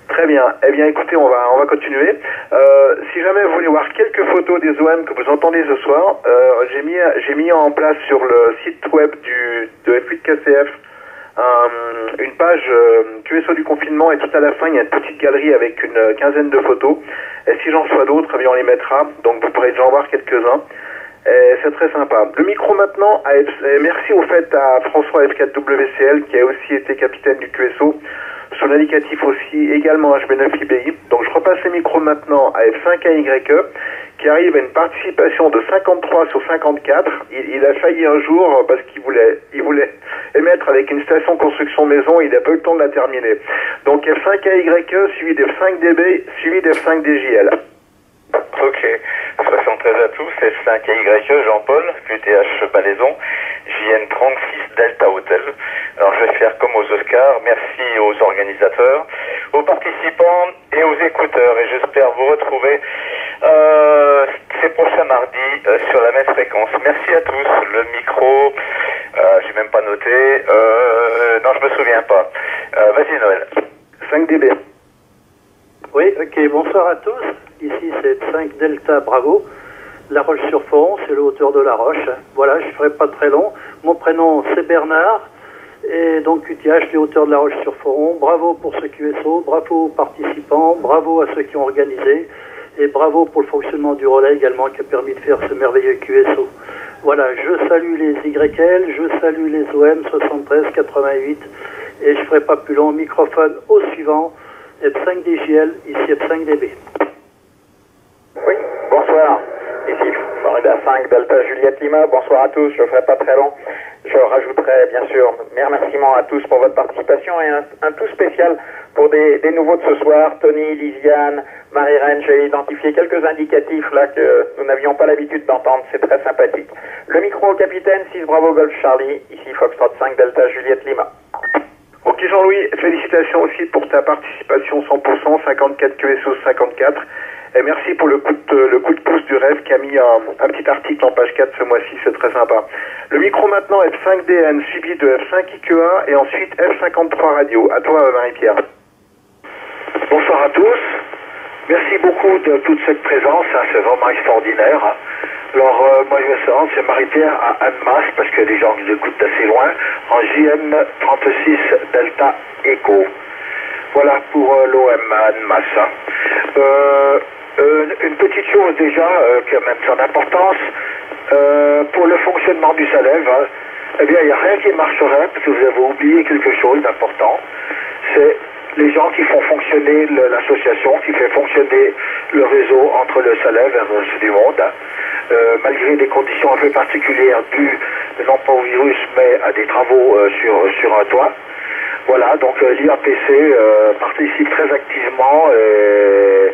Très bien. Eh bien, écoutez, on va continuer. Si jamais vous voulez voir quelques photos des OM que vous entendez ce soir, j'ai mis en place sur le site web de F8KCF une page QSO du confinement et tout à la fin, il y a une petite galerie avec une quinzaine de photos. Et si j'en reçois d'autres, eh bien, on les mettra. Donc, vous pourrez déjà en voir quelques-uns. C'est très sympa. Le micro maintenant, merci au fait à François F4WCL qui a aussi été capitaine du QSO. Son indicatif aussi également HB9IBI. Donc je repasse le micro maintenant à F5AYE qui arrive à une participation de 53 sur 54. Il a failli un jour parce qu'il voulait émettre avec une station construction maison, il n'a pas eu le temps de la terminer. Donc F5AYE suivi d'F5DB suivi d'F5DJL. Ok, 73 à tous, F5AYE, Jean-Paul, QTH Balaison, JN36 Delta Hotel. Alors je vais faire comme aux Oscars, merci aux organisateurs, aux participants et aux écouteurs et j'espère vous retrouver ces prochains mardis sur la même fréquence. Merci à tous, le micro, j'ai même pas noté, non je me souviens pas. Vas-y Noël. 5 dB. Oui, ok, bonsoir à tous. Ici c'est 5 Delta Bravo. La Roche-sur-Foron, c'est le hauteur de la Roche. Voilà, je ne ferai pas très long. Mon prénom c'est Bernard. Et donc QTH, les hauteurs de la Roche-sur-Foron. Bravo pour ce QSO, bravo aux participants, bravo à ceux qui ont organisé. Et bravo pour le fonctionnement du relais également qui a permis de faire ce merveilleux QSO. Voilà, je salue les YL, je salue les OM 73, 88. Et je ne ferai pas plus long. Microphone au suivant. F5DJL, ici F5DB. Oui, bonsoir. Ici Florida 5 Delta Juliette Lima. Bonsoir à tous, je ne ferai pas très long. Je rajouterai bien sûr mes remerciements à tous pour votre participation et un tout spécial pour des nouveaux de ce soir. Tony, Lisiane, Marie-Reine, j'ai identifié quelques indicatifs là que nous n'avions pas l'habitude d'entendre, c'est très sympathique. Le micro au capitaine, 6 Bravo Golf Charlie, ici Foxtrot 5 Delta Juliette Lima. Ok Jean-Louis, félicitations aussi pour ta participation 100%, 54 QSO 54. Et merci pour le coup de pouce du rêve qui a mis un petit article en page 4 ce mois-ci, c'est très sympa. Le micro maintenant F5DN suivi de F5IQA et ensuite F53 Radio. À toi Marie-Pierre. Bonsoir à tous. Merci beaucoup de toute cette présence, c'est vraiment extraordinaire. Alors moi je vais savoir, c'est Marie-Pierre à Annemasse parce qu'il y a des gens qui nous écoutent d'assez loin, en JN36 Delta Echo. Voilà pour l'OM à Annemasse. Une petite chose déjà qui a même son importance, pour le fonctionnement du Salève, eh bien il n'y a rien qui marcherait parce que vous avez oublié quelque chose d'important, c'est les gens qui font fonctionner l'association, qui fait fonctionner le réseau entre le Salève et le reste du monde, malgré des conditions un peu particulières dues non pas au virus mais à des travaux sur un toit. Voilà, donc l'IAPC participe très activement et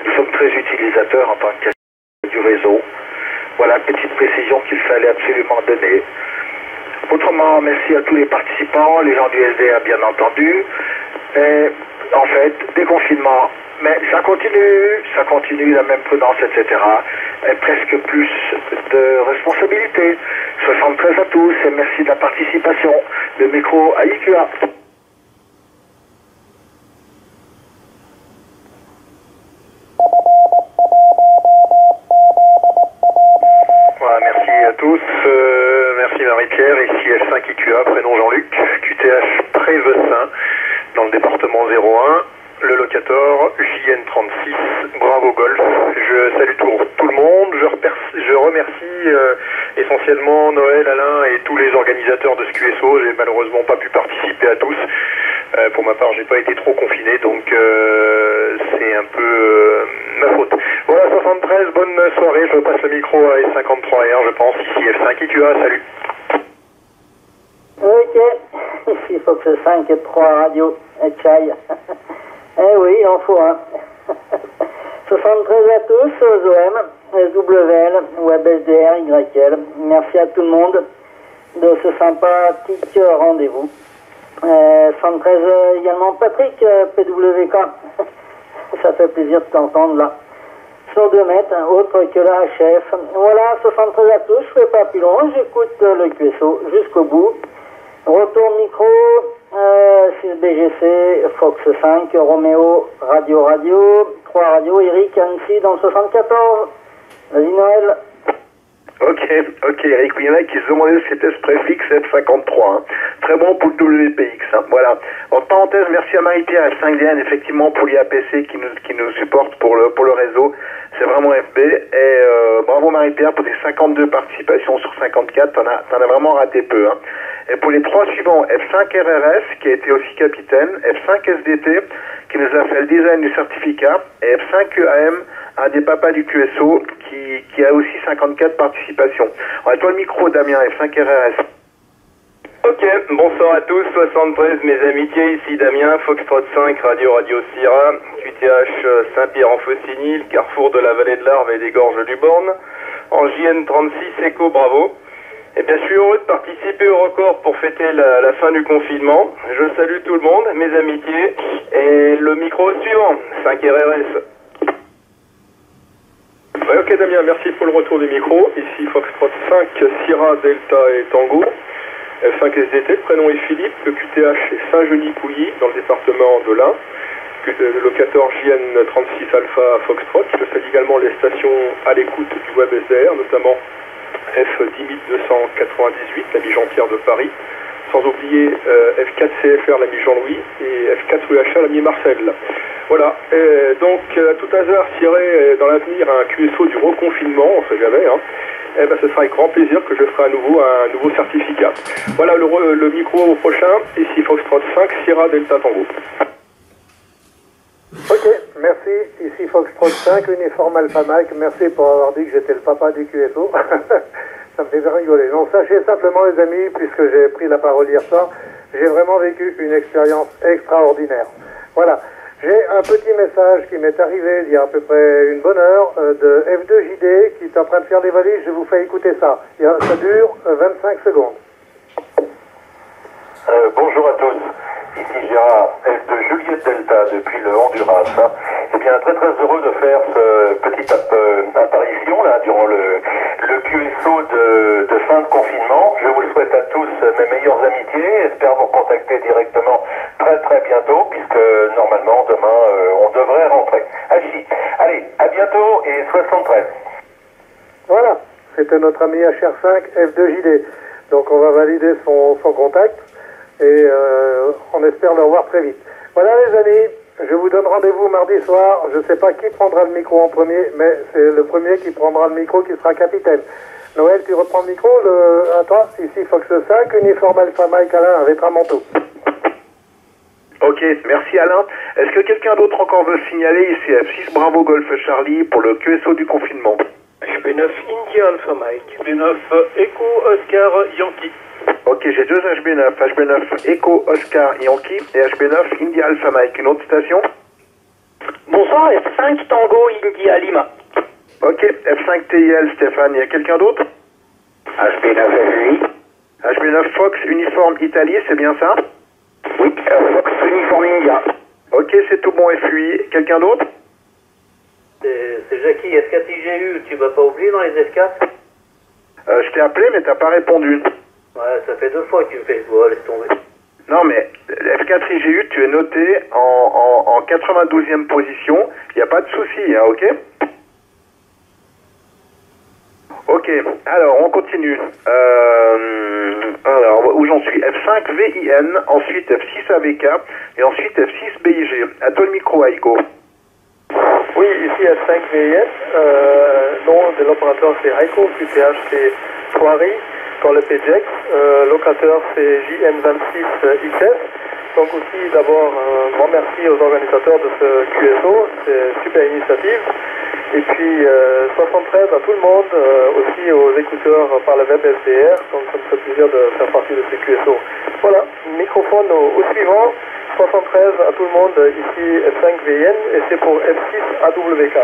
nous sommes très utilisateurs en tant que du réseau. Voilà, petite précision qu'il fallait absolument donner. Autrement, merci à tous les participants, les gens du SDA bien entendu. Et en fait, déconfinement, mais ça continue, la même prudence, etc. Et presque plus de responsabilité. 73 à tous et merci de la participation. Le micro à IQA. Voilà, merci à tous. Merci Marie-Pierre, ici F5 IQA, prénom Jean-Luc, QTH Prévesin, dans le département 01, le locator JN36, Bravo Golf. Je salue tout le monde, je remercie essentiellement Noël, Alain et tous les organisateurs de ce QSO. J'ai malheureusement pas pu participer à tous. Pour ma part, j'ai pas été trop confiné, donc c'est un peu ma faute. Voilà, 73, bonne soirée, je passe le micro à S53R, je pense, ici F5 IQA, salut. Ok, ici Fox 5 et 3 Radio et Chai. Eh oui, il en faut un. 73 à tous, aux OM, SWL, WebSDR, YL. Merci à tout le monde de ce sympathique rendez-vous. 73 également Patrick, PWK. Ça fait plaisir de t'entendre là. Sur 2 mètres, autre que la HF. Voilà, 73 à tous, je fais pas plus long, j'écoute le QSO jusqu'au bout. Retour micro, 6BGC, Fox 5, Roméo, Radio, 3 Radio, Eric, Annecy dans le 74. Vas-y Noël. Ok, Eric, il y en a qui se demandaient si c'était ce préfixe F53. Hein. Très bon pour le WPX. Hein. Voilà. En parenthèse, merci à Marie-Pierre F5DN, effectivement, pour l'IAPC qui nous supporte pour le réseau. C'est vraiment FB. Et bravo Marie-Pierre pour tes 52 participations sur 54. T'en as vraiment raté peu. Hein. Et pour les 3 suivants, F5 RRS, qui a été aussi capitaine, F5 SDT, qui nous a fait le design du certificat, et F5 EAM, un des papas du QSO, qui a aussi 54 participations. On a toi le micro, Damien, F5 RRS. Ok, bonsoir à tous, 73 mes amitiés, ici Damien, Foxtrot 5, Radio Syrah, QTH Saint-Pierre-en-Faucigny, le carrefour de la vallée de l'Arve et des gorges du Borne, en JN36 Echo Bravo. Eh bien, je suis heureux de participer au record pour fêter la fin du confinement. Je salue tout le monde, mes amitiés, et le micro suivant, 5 RRS. Ouais, ok Damien, merci pour le retour du micro. Ici Foxtrot 5, Sierra, Delta et Tango. F5 SDT, le prénom est Philippe, le QTH est Saint-Genis-Pouilly, dans le département de l'Ain. Le locateur JN36 Alpha Foxtrot. Je salue également les stations à l'écoute du web SDR, notamment F10298, l'ami Jean-Pierre de Paris. Sans oublier F4CFR, l'ami Jean-Louis, et F4UHA, l'ami Marcel. Voilà, donc à tout hasard, s'il y aurait dans l'avenir un QSO du reconfinement, on ne sait jamais, hein, eh ben, ce sera avec grand plaisir que je ferai à nouveau un nouveau certificat. Voilà le micro au prochain, ici Foxtrot 5, Sierra Delta Tango. Ok, merci, ici Foxtrot 5, Uniforme Alpha Mike, merci pour avoir dit que j'étais le papa du QSO. Ça me fait bien rigoler. Non, sachez simplement les amis, puisque j'ai pris la parole hier soir, j'ai vraiment vécu une expérience extraordinaire. Voilà. J'ai un petit message qui m'est arrivé il y a à peu près une bonne heure de F2JD qui est en train de faire des valises. Je vous fais écouter ça. Ça dure 25 secondes. Bonjour à tous. Ici Gérard, F2 Juliette Delta depuis le Honduras. Eh bien, très heureux de faire ce petite apparition là durant le QSO de fin de confinement. Je vous le souhaite à tous mes meilleures amitiés. J'espère vous contacter directement très bientôt puisque normalement demain on devrait rentrer. Allez, à bientôt et 73. Voilà, c'était notre ami HR5 F2JD. Donc on va valider son contact. Et on espère le revoir très vite. Voilà les amis, je vous donne rendez-vous mardi soir. Je ne sais pas qui prendra le micro en premier, mais c'est le premier qui prendra le micro qui sera capitaine. Noël, tu reprends le micro. À toi, ici Fox 5, Uniforme Alpha Mike Alain avec Tramonto. Ok, merci Alain. Est-ce que quelqu'un d'autre encore veut signaler ici F6 Bravo Golf Charlie pour le QSO du confinement? HB9 India Alpha Mike. HB9 Echo Oscar Yankee. Ok, j'ai deux HB9. HB9 Echo Oscar Yankee et HB9 India Alpha Mike. Une autre station? Bonsoir, F5 Tango India Lima. Ok, F5 TIL Stéphane. Il y a quelqu'un d'autre? HB9 FUI. HB9 Fox Uniforme Italie, c'est bien ça? Oui, Fox Uniforme India. Ok, c'est tout bon FUI. Quelqu'un d'autre? C'est Jackie, F4 IGU, tu m'as pas oublié dans les F4? Je t'ai appelé mais t'as pas répondu. Ouais, ça fait 2 fois que tu me fais. Bon, laisse tomber. Non mais F4 IGU, tu es noté en 92e position. Il n'y a pas de souci, hein, ok? Ok, alors on continue. Alors, où j'en suis? F5 VIN, ensuite F6 AVK et ensuite F6 BIG. À toi le micro, Aiko. Oui, ici F5 VIN, nom de l'opérateur c'est Aiko, QTH c'est Thoiry, pour le PJEX, l'opérateur c'est JN26XS. Donc aussi d'abord un grand merci aux organisateurs de ce QSO, c'est super initiative. Et puis 73 à tout le monde, aussi aux écouteurs par le web SDR, donc ça me fait plaisir de faire partie de ce QSO. Voilà, microphone au suivant, 73 à tout le monde, ici F5 VN, et c'est pour F6 AWK.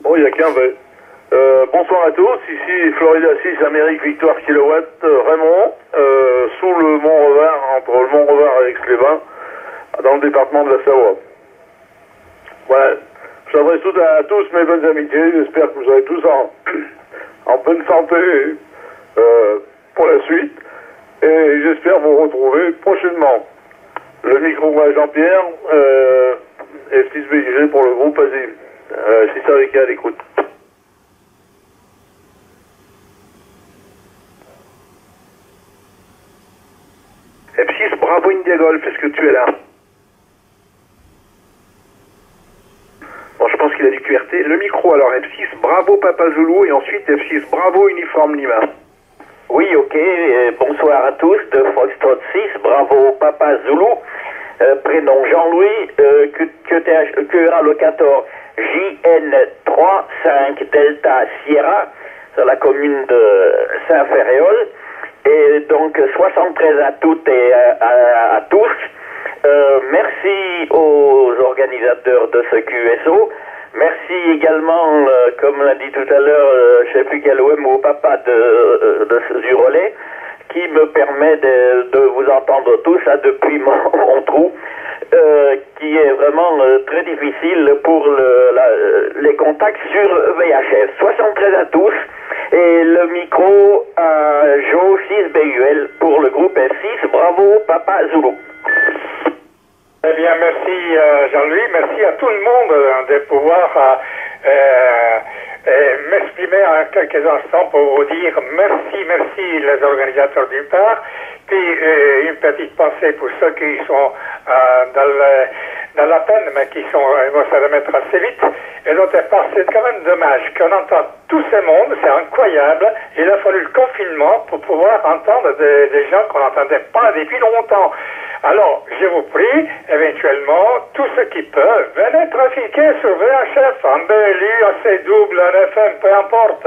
Bon, il y a qu'un V. Bonsoir à tous, ici Florida 6 Amérique Victoire Kilowatt, Raymond, sous le Mont-Revard, entre le Mont-Revard et Aix-les-Bains, dans le département de la Savoie. Voilà. J'adresse à tous mes bonnes amitiés, j'espère que vous serez tous en bonne santé pour la suite, et j'espère vous retrouver prochainement. Le micro à Jean-Pierre, F6 BIG pour le groupe Asile. C'est ça avec à l'écoute. F6 Bravo India Golf, est-ce que tu es là? Bon, je pense qu'il a du QRT. Le micro, alors F6 Bravo Papa Zulu et ensuite F6 Bravo Uniforme Lima. Oui, ok, bonsoir à tous, de Foxtrot 6, Bravo Papa Zulu, prénom Jean-Louis, QRA locator JN35 Delta Sierra, sur la commune de Saint-Ferréol, et donc 73 à toutes et à tous. Merci aux organisateurs de ce QSO. Merci également, comme l'a dit tout à l'heure, je ne sais plus quel OM, au papa du relais, qui me permet de vous entendre tous depuis mon trou, qui est vraiment très difficile pour les contacts sur VHF. 73 à tous, et le micro à Jo 6BUL pour le groupe F6. Bravo, Papa Zulu. Eh bien, merci Jean-Louis, merci à tout le monde de pouvoir m'exprimer en quelques instants pour vous dire merci les organisateurs d'une part, puis une petite pensée pour ceux qui sont dans la peine, mais qui vont se remettre assez vite. Et d'autre part, c'est quand même dommage qu'on entende tout ce monde, c'est incroyable. Il a fallu le confinement pour pouvoir entendre des gens qu'on n'entendait pas depuis longtemps. Alors, je vous prie, éventuellement, tous ceux qui peuvent, venez trafiquer sur VHF, en BLU, en C-double, en FM, peu importe.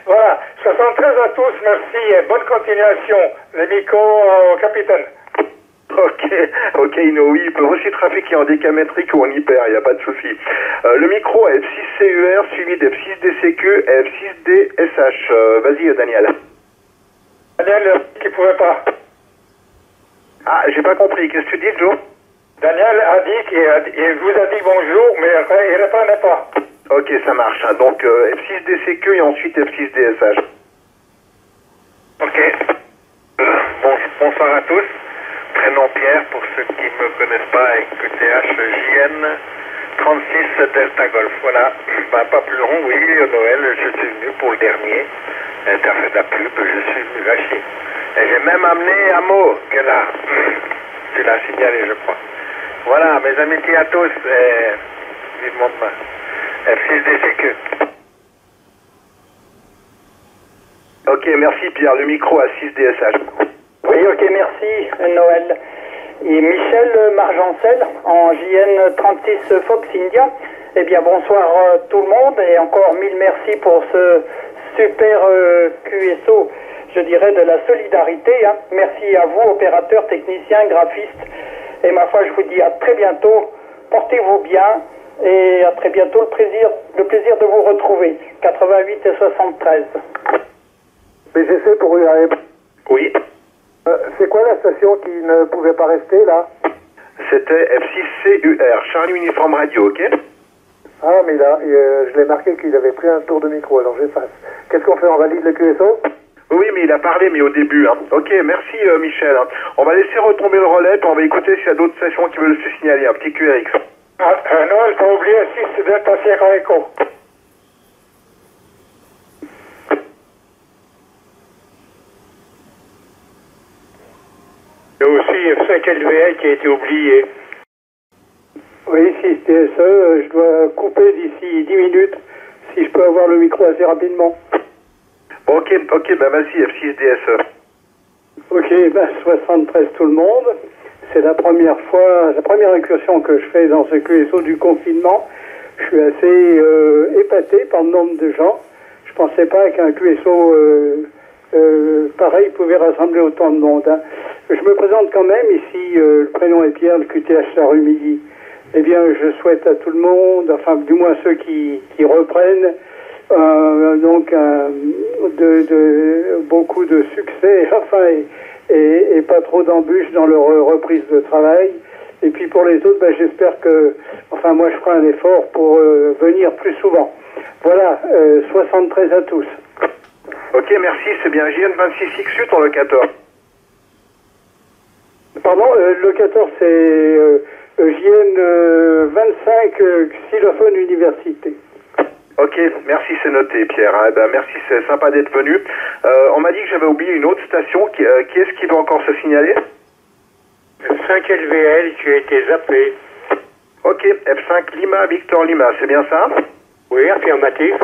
Voilà, 73 à tous, merci et bonne continuation. Les micros au capitaine. Ok, oui, ils peuvent aussi trafiquer en décamétrique ou en hyper, il n'y a pas de souci. Le micro à F6CER suivi d'F6DCQ et F6DSH. Vas-y, Daniel. Daniel, qui pouvait pas. Ah, j'ai pas compris. Qu'est-ce que tu dis, Joe? Daniel a dit qu'il vous a dit bonjour, mais il ne répondait pas. Ok, ça marche. Donc, F6DCQ et ensuite F6DSH. Ok. Bonsoir à tous. Prénom Pierre, pour ceux qui ne me connaissent pas, avec QTH JN 36 Delta Golf. Voilà. Bah, pas plus long, oui, Noël, je suis venu pour le dernier. T'as fait de la pub, je suis venu lâcher. Et j'ai même amené Amo, que là, tu l'as signalé, je crois. Voilà, mes amitiés à tous, vivement demain. F6DCQ. Ok, merci Pierre. Le micro à 6DSH. Oui, ok, merci Noël. Et Michel Margencel en JN 36 Fox India. Eh bien bonsoir tout le monde et encore mille merci pour ce super QSO, je dirais de la solidarité. Hein. Merci à vous, opérateurs, techniciens, graphistes. Et ma foi, je vous dis à très bientôt. Portez-vous bien et à très bientôt. Le plaisir de vous retrouver. 88 et 73. BGC pour UAM. Oui. C'est quoi la station qui ne pouvait pas rester là? C'était F6CUR, Charlie Uniforme Radio, ok? Ah, mais là, je l'ai marqué qu'il avait pris un tour de micro, alors j'efface. Qu'est-ce qu'on fait? On valide le QSO? Oui, mais il a parlé, mais au début. Hein. Ok, merci Michel. On va laisser retomber le relais, puis on va écouter s'il y a d'autres stations qui veulent se signaler. Un petit QRX. Noël, t'as oublié 6 Delta Sierra Echo. Il y a aussi F5LVL qui a été oublié. Oui, 6DSE, je dois couper d'ici 10 minutes, si je peux avoir le micro assez rapidement. Ok, bah vas-y, F6DSE. Ok, bah 73 tout le monde. C'est la première incursion que je fais dans ce QSO du confinement. Je suis assez épaté par le nombre de gens. Je pensais pas qu'un QSO pareil pouvait rassembler autant de monde. Hein. Je me présente quand même ici, le prénom est Pierre, le QTH la rue Midi. Eh bien, je souhaite à tout le monde, enfin du moins ceux qui reprennent, donc beaucoup de succès, enfin et pas trop d'embûches dans leur reprise de travail. Et puis pour les autres, ben, j'espère que, enfin moi je ferai un effort pour venir plus souvent. Voilà, 73 à tous. Ok, merci, c'est bien JN26 XU ton locateur. Pardon, le locateur c'est JN25 Xylophone Université. Ok, merci, c'est noté, Pierre. Eh ben, merci, c'est sympa d'être venu. On m'a dit que j'avais oublié une autre station. Qui est-ce qui veut encore se signaler? F5LVL qui a été zappé. Ok, F5 Lima, Victor Lima, c'est bien ça? Oui, affirmatif.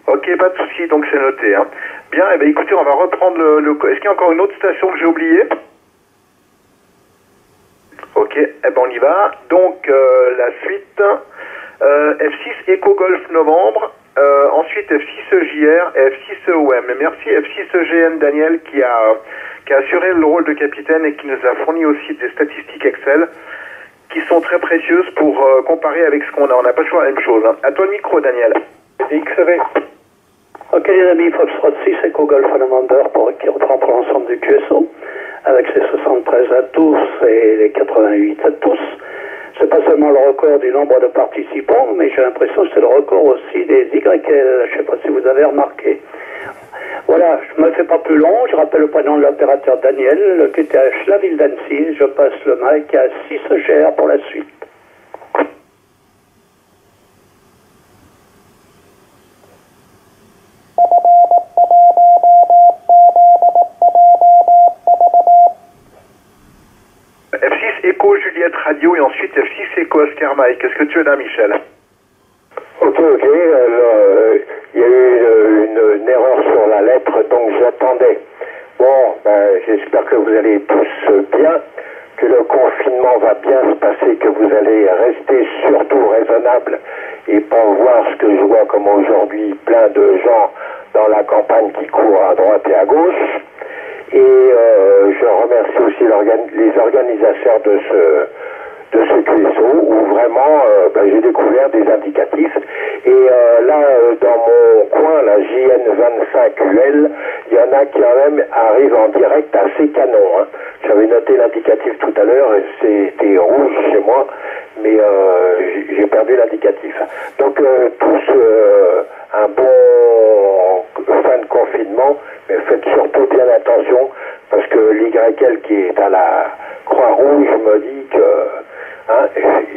Ok, pas de souci, donc c'est noté. Hein. Bien, eh ben, écoutez, on va reprendre le... Est-ce qu'il y a encore une autre station que j'ai oubliée? Ok, eh ben, on y va. Donc, la suite... F6 Echo Golf Novembre, ensuite F6 JR et F6 OM. Merci F6 GN Daniel qui a assuré le rôle de capitaine et qui nous a fourni aussi des statistiques Excel qui sont très précieuses pour comparer avec ce qu'on a. On n'a pas toujours la même chose. Hein. À toi le micro, Daniel. XV. Ok les amis, Foxtrot 6 Echo Golf November qui reprend pour l'ensemble du QSO avec ses 73 à tous et les 88 à tous. C'est pas seulement le record du nombre de participants, mais j'ai l'impression que c'est le record aussi des YL. Je ne sais pas si vous avez remarqué. Voilà, je ne me fais pas plus long. Je rappelle le prénom de l'opérateur Daniel, le QTH la ville d'Annecy. Je passe le mic à 6GR pour la suite. F6 Echo Juliette Radio et ensuite F6 Echo Oscar Mike. Qu'est-ce que tu veux là, Michel? Ok, alors, il y a eu une erreur sur la lettre, donc j'attendais. Bon, ben, j'espère que vous allez tous bien, que le confinement va bien se passer, que vous allez rester surtout raisonnable et pas voir ce que je vois comme aujourd'hui, plein de gens dans la campagne qui courent à droite et à gauche. Et je remercie aussi les organisateurs de ce QSO où vraiment j'ai découvert des indicatifs. Et là, dans mon coin, la JN25UL, il y en a qui quand même arrivent en direct assez canon. Hein. J'avais noté l'indicatif tout à l'heure et c'était rouge chez moi, mais j'ai perdu l'indicatif. Donc tous un bon fin de confinement, mais faites surtout bien attention parce que l'YL qui est à la Croix-Rouge me dit que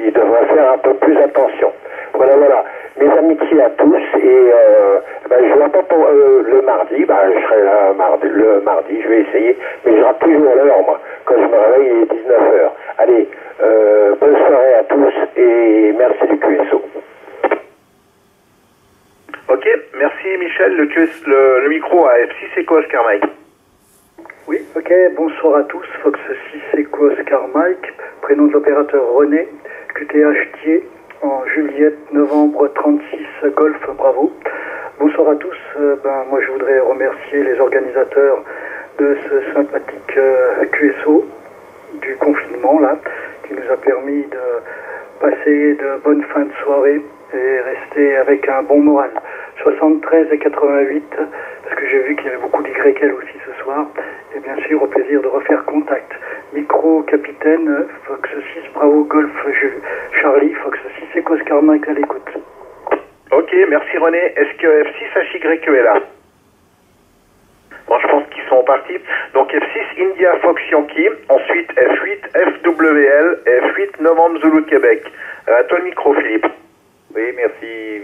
il devrait faire un peu plus attention. Voilà. Mes amitiés à tous et je vois pas pour le mardi, je serai là le mardi, je vais essayer, mais je rate toujours l'heure moi. Quand je me réveille, il est 19h. Allez, bonne soirée à tous et merci du QSO. Ok, merci Michel, le micro à F6 Echo Oscar Mike. Oui, ok, Ok, bonsoir à tous. Fox 6 Echo Oscar Mike, prénom de l'opérateur René, QTH Thiers, en Juliette, novembre 36 Golf Bravo. Bonsoir à tous. Moi je voudrais remercier les organisateurs de ce sympathique QSO du confinement là, qui nous a permis de passer de bonnes fins de soirée et rester avec un bon moral. 73 et 88, parce que j'ai vu qu'il y avait beaucoup d'YL aussi ce soir, et bien sûr au plaisir de refaire contact. Micro capitaine, Fox 6 Bravo Golf Charlie, Fox 6 Echo Oscar Mike à l'écoute. Ok, merci René. Est-ce que F6 HY est là? Bon, je pense qu'ils sont partis. Donc F6 India Fox Yankee, ensuite F8 FWL, F8 Novembre Zulu Québec. À toi le micro, Philippe. Oui, merci.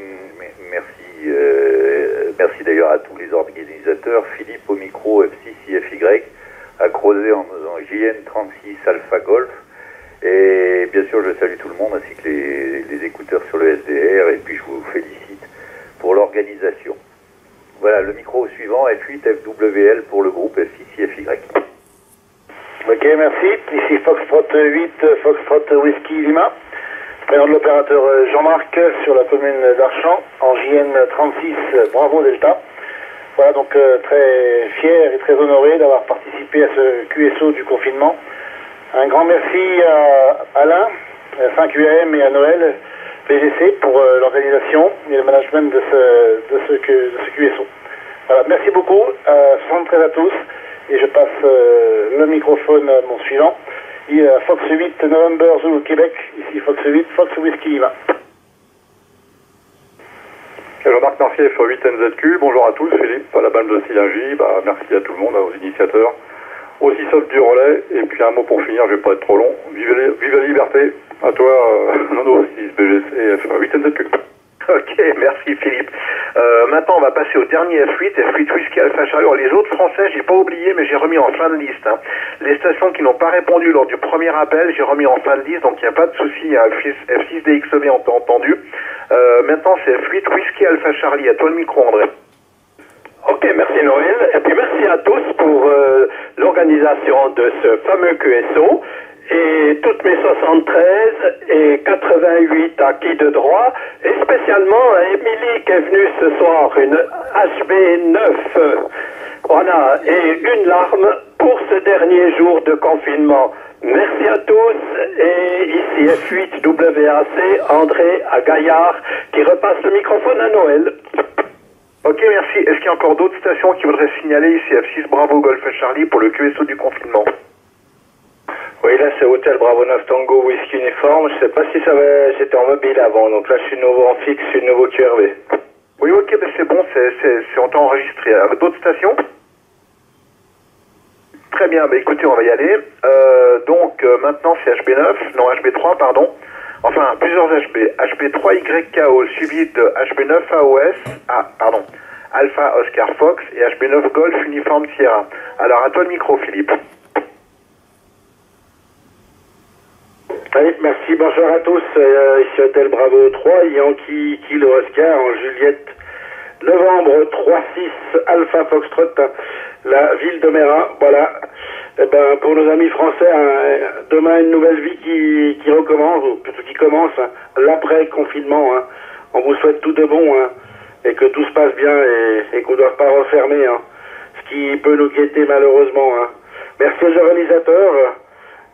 Merci d'ailleurs à tous les organisateurs. Philippe au micro F6 IFY, à Crozet en JN36 Alpha Golf. Et bien sûr, je salue tout le monde ainsi que les écouteurs sur le SDR. Et puis je vous félicite pour l'organisation. Voilà, le micro suivant, F8 FWL pour le groupe F6 IFY. Ok, merci. Ici Foxtrot 8, Foxtrot Whisky Lima. Prénom de l'opérateur Jean-Marc sur la commune d'Archamps, en JN36 Bravo Delta. Voilà, donc très fier et très honoré d'avoir participé à ce QSO du confinement. Un grand merci à Alain, à 5UAM et à Noël PGC pour l'organisation et le management de ce QSO. Voilà, merci beaucoup, 73 à tous, et je passe le microphone à mon suivant. Fox 8 November Zulu Québec, ici Fox 8, Fox Whisky Lima. Jean-Marc Mercier, F8 NZQ, bonjour à tous, Philippe, à la bande de Silingy, merci à tout le monde, aux initiateurs, au CISOP du relais, et puis un mot pour finir, je vais pas être trop long, vive la liberté, à toi, Nono 6 BGC, F8 NZQ. Ok, merci Philippe. Maintenant on va passer au dernier F8 Whisky Alpha Charlie. Alors, les autres français, j'ai pas oublié, mais j'ai remis en fin de liste. Hein. Les stations qui n'ont pas répondu lors du premier appel, j'ai remis en fin de liste, donc il n'y a pas de souci, il y a F6 DXV entendu. Maintenant c'est F8 Whisky Alpha Charlie, à toi le micro André. Ok, merci Noël, et puis merci à tous pour l'organisation de ce fameux QSO. Et toutes mes 73 et 88 acquis de droit, et spécialement à Émilie qui est venue ce soir, une HB9. Voilà, et une larme pour ce dernier jour de confinement. Merci à tous, et ici F8 WAC, André à Gaillard, qui repasse le microphone à Noël. Ok, merci. Est-ce qu'il y a encore d'autres stations qui voudraient signaler ici F6 Bravo Golf Charlie pour le QSO du confinement? Oui, là c'est Hôtel Bravo 9 Tango Whisky Uniforme. Je sais pas si j'étais en mobile avant, donc là je suis nouveau en fixe, je suis nouveau QRV. Oui, ok, ben c'est bon, c'est en temps enregistré. D'autres stations? Très bien, ben écoutez, on va y aller. Maintenant c'est HB3, pardon. Enfin, plusieurs HB. HB3YKO suivi de HB9AOS, Alpha Oscar Fox et HB9 Golf Uniforme Sierra. Alors à toi le micro, Philippe. Oui, merci, bonjour à tous. Ici Hôtel Bravo 3, Yankee Kilo Oscar en Juliette, novembre 36 Alpha Foxtrot, la ville de Mérin. Voilà. Eh ben, pour nos amis français, demain une nouvelle vie qui recommence, ou plutôt qui commence, l'après-confinement. Hein. On vous souhaite tout de bon, hein, et que tout se passe bien et qu'on ne doive pas refermer, hein, ce qui peut nous guetter malheureusement. Hein. Merci aux organisateurs.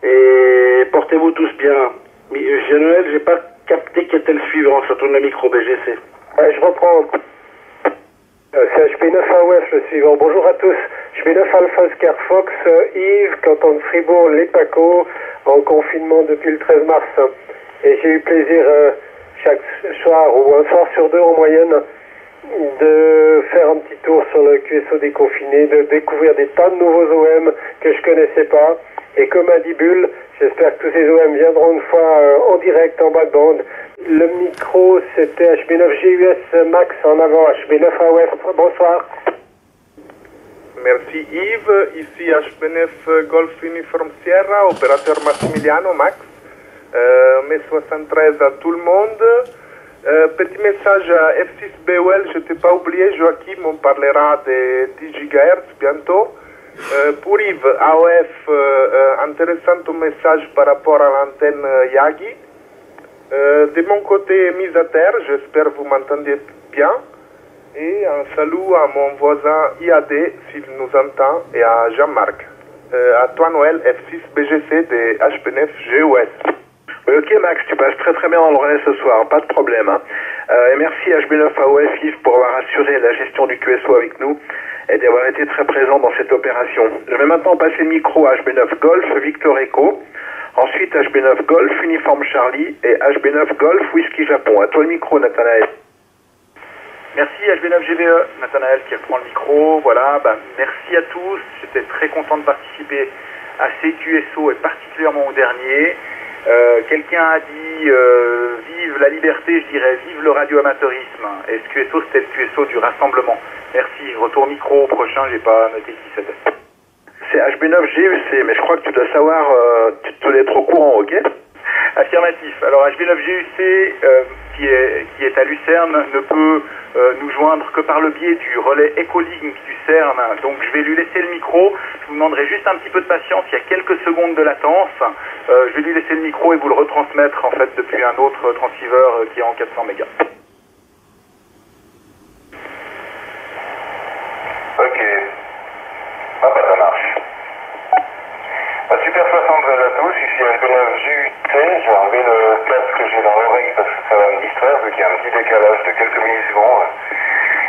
Et portez-vous tous bien. Noël, j'ai pas capté qui était le suivant. Je retourne le micro BGC. Je reprends. C'est HB9AOF le suivant. Bonjour à tous. HB9 Alpha Oscar Fox, Yves, canton de Fribourg, les Paco, en confinement depuis le 13 mars. Et j'ai eu plaisir chaque soir, ou un soir sur deux en moyenne, de faire un petit tour sur le QSO déconfiné, de découvrir des tas de nouveaux OM que je connaissais pas. Et comme a dit Bull, j'espère que tous ces OM viendront une fois en direct, en bas de bande. Le micro, c'était HB9GUS Max en avant, HB9AOF. Bonsoir. Merci Yves, ici HB9 Golf Uniforme Sierra, opérateur Massimiliano Max. Mai 73 à tout le monde. Petit message à F6 BOL, je ne t'ai pas oublié, Joachim, on parlera des 10 GHz bientôt. Pour Yves, AOF, intéressant message par rapport à l'antenne Yagi. De mon côté, mise à terre, j'espère que vous m'entendez bien. Et un salut à mon voisin IAD, s'il nous entend, et à Jean-Marc. À toi, Noël, F6 BGC des HP9 GOS. Oui, ok Max, tu passes très très bien dans le relais ce soir, pas de problème. Hein. Et merci HB9 AOF Yves pour avoir assuré la gestion du QSO avec nous et d'avoir été très présent dans cette opération. Je vais maintenant passer le micro à HB9 Golf Victor Echo, ensuite HB9 Golf Uniforme Charlie et HB9 Golf Whisky Japon. À toi le micro, Nathanaël. Merci HB9 GVE, Nathanaël qui reprend le micro. Voilà, merci à tous. J'étais très content de participer à ces QSO et particulièrement au dernier. Quelqu'un a dit vive la liberté, je dirais vive le radioamateurisme. Et ce QSO, c'était le QSO du rassemblement. Merci, retour micro au prochain, j'ai pas noté qui c'était. C'est HB9 GUC, mais je crois que tu dois savoir, tu dois être au courant, ok? Affirmatif. Alors HB9 GUC, qui est à Lucerne, ne peut nous joindre que par le biais du relais Ecolink du CERN. Donc je vais lui laisser le micro. Je vous demanderai juste un petit peu de patience. Il y a quelques secondes de latence. Je vais lui laisser le micro et vous le retransmettre en fait depuis un autre transceiver qui est en 400 mégas. Ok. Ah bah ça marche. Super 73 à tous, ici HB9 GUT, j'ai enlevé le casque que j'ai dans l'oreille parce que ça va me distraire vu qu'il y a un petit décalage de quelques millisecondes.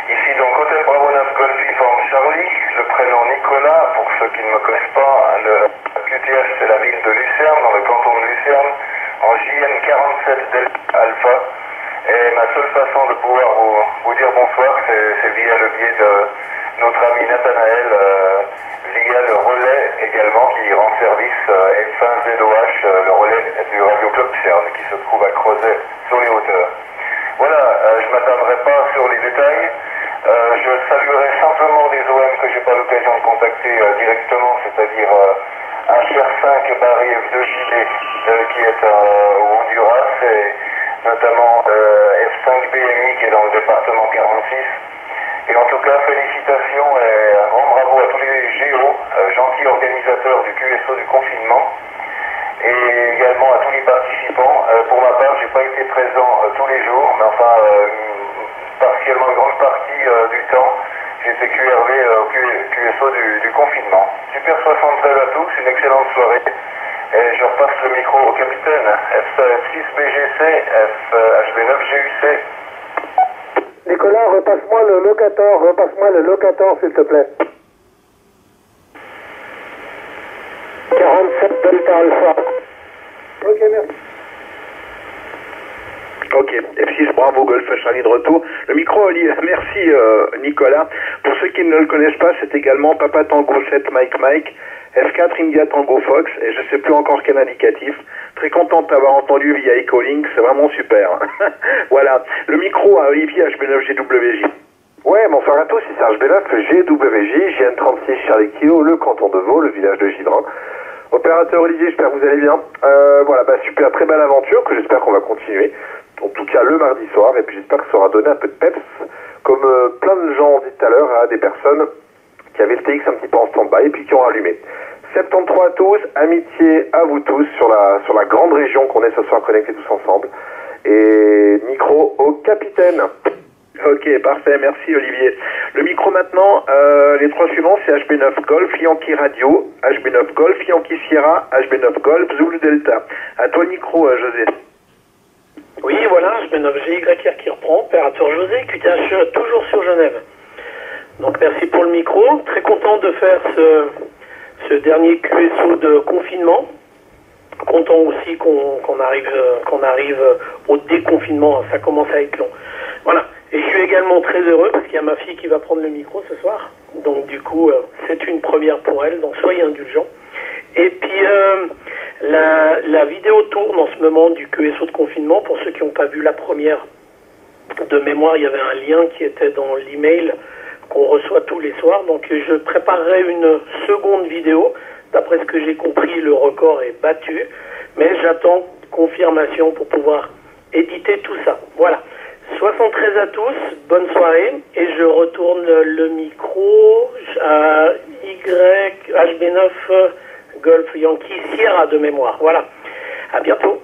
Ici donc Hôtel Bravo 9 Golf Uniforme Charlie, le prénom Nicolas, pour ceux qui ne me connaissent pas, le QTH c'est la ville de Lucerne, dans le canton de Lucerne, en JN 47 Delta Alpha. Et ma seule façon de pouvoir vous dire bonsoir, c'est via le biais de notre ami Nathanaël, via le relais également qui rend service F1ZOH, le relais du Radio Club CERN qui se trouve à Crozet sur les hauteurs. Voilà, je ne m'attarderai pas sur les détails. Je saluerai simplement les OM que j'ai pas l'occasion de contacter directement, c'est-à-dire HR5 Barry F2JD qui est au Honduras et notamment F5BMI qui est dans le département 46. Et en tout cas, félicitations et un grand bravo à tous les géos, gentils organisateurs du QSO du confinement, et également à tous les participants. Pour ma part, j'ai pas été présent tous les jours, mais enfin, partiellement une grande partie du temps, j'étais QRV au QSO du confinement. Super 73 à tous, une excellente soirée. Et je repasse le micro au capitaine F6BGC, HB9 GUC. Nicolas, repasse-moi le locator, s'il te plaît. 47 Delta Alpha. Ok, merci. Ok, F6, bravo, Golf Charlie de retour. Le micro, merci Nicolas. Pour ceux qui ne le connaissent pas, c'est également Papa Tango 7 Mike, F4 India Tango Fox, et je ne sais plus encore quel indicatif. Très content de t'avoir entendu via Ecolink, c'est vraiment super. Voilà, le micro à Olivier HB9 GWJ. Ouais, bonsoir à tous, ici HB9 GWJ, JN36 Charlie Kilo, le canton de Vaud, le village de Givrin. Opérateur Olivier, j'espère que vous allez bien. Voilà, super, très belle aventure que j'espère qu'on va continuer. En tout cas le mardi soir, et puis j'espère que ça aura donné un peu de peps, comme plein de gens ont dit tout à l'heure, à des personnes qui avaient le TX un petit peu en stand-by et puis qui ont rallumé. 73 à tous, amitié à vous tous sur la grande région qu'on est ce soir connectés tous ensemble. Et micro au capitaine. Ok, parfait, merci Olivier. Le micro maintenant, les trois suivants, c'est HB9 Golf, Yankee Radio, HB9 Golf, Yankee Sierra, HB9 Golf, Zulu Delta. À toi le micro, José. Oui, voilà, HB9GYR qui reprend, opérateur José, QTH toujours sur Genève. Donc merci pour le micro, très content de faire ce dernier QSO de confinement. Content aussi qu'on arrive au déconfinement, ça commence à être long. Voilà. Et je suis également très heureux parce qu'il y a ma fille qui va prendre le micro ce soir. Donc du coup, c'est une première pour elle, donc soyez indulgents. Et puis, la vidéo tourne en ce moment du QSO de confinement. Pour ceux qui n'ont pas vu la première, de mémoire, il y avait un lien qui était dans l'email qu'on reçoit tous les soirs. Donc je préparerai une seconde vidéo. D'après ce que j'ai compris, le record est battu. Mais j'attends confirmation pour pouvoir éditer tout ça. Voilà. 73 à tous, bonne soirée, et je retourne le micro à HB9 Golf Yankee Sierra de mémoire. Voilà. À bientôt.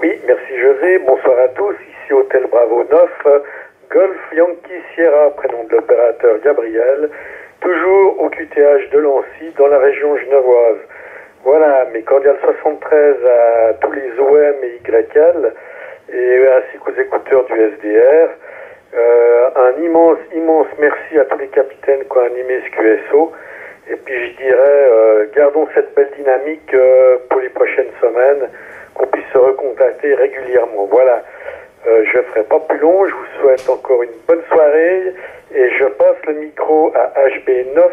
Oui, merci José. Bonsoir à tous. Ici Hôtel Bravo 9, Golf Yankee Sierra, prénom de l'opérateur Gabriel, toujours au QTH de Lancy, dans la région genevoise. Voilà, mes cordiales 73 à tous les OM et YL, et ainsi qu'aux écouteurs du SDR. Un immense merci à tous les capitaines qui ont animé ce QSO. Et puis je dirais, gardons cette belle dynamique pour les prochaines semaines, qu'on puisse se recontacter régulièrement. Voilà, je ne ferai pas plus long, je vous souhaite encore une bonne soirée et je passe le micro à HB9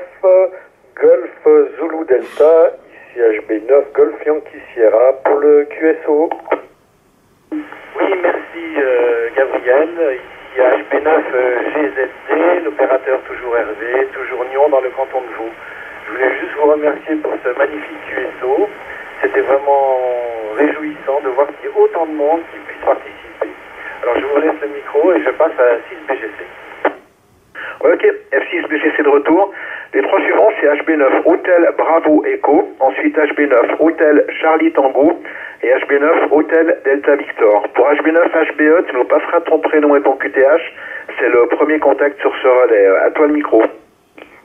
Golf Zulu Delta, ici HB9 Golf Yankee Sierra pour le QSO. Oui, merci Gabriel. Ici HB9 GZD, l'opérateur toujours Hervé, toujours Nyon dans le canton de Vaud. Je voulais juste vous remercier pour ce magnifique QSO. C'était vraiment réjouissant de voir qu'il y ait autant de monde qui puisse participer. Alors je vous laisse le micro et je passe à 6BGC. Ok, F6BGC de retour. Les trois suivants, c'est HB9 Hôtel Bravo Echo, ensuite HB9 Hôtel Charlie Tango et HB9 Hôtel Delta Victor. Pour HB9 HBE, tu nous passeras ton prénom et ton QTH. C'est le premier contact sur ce relais. À toi le micro.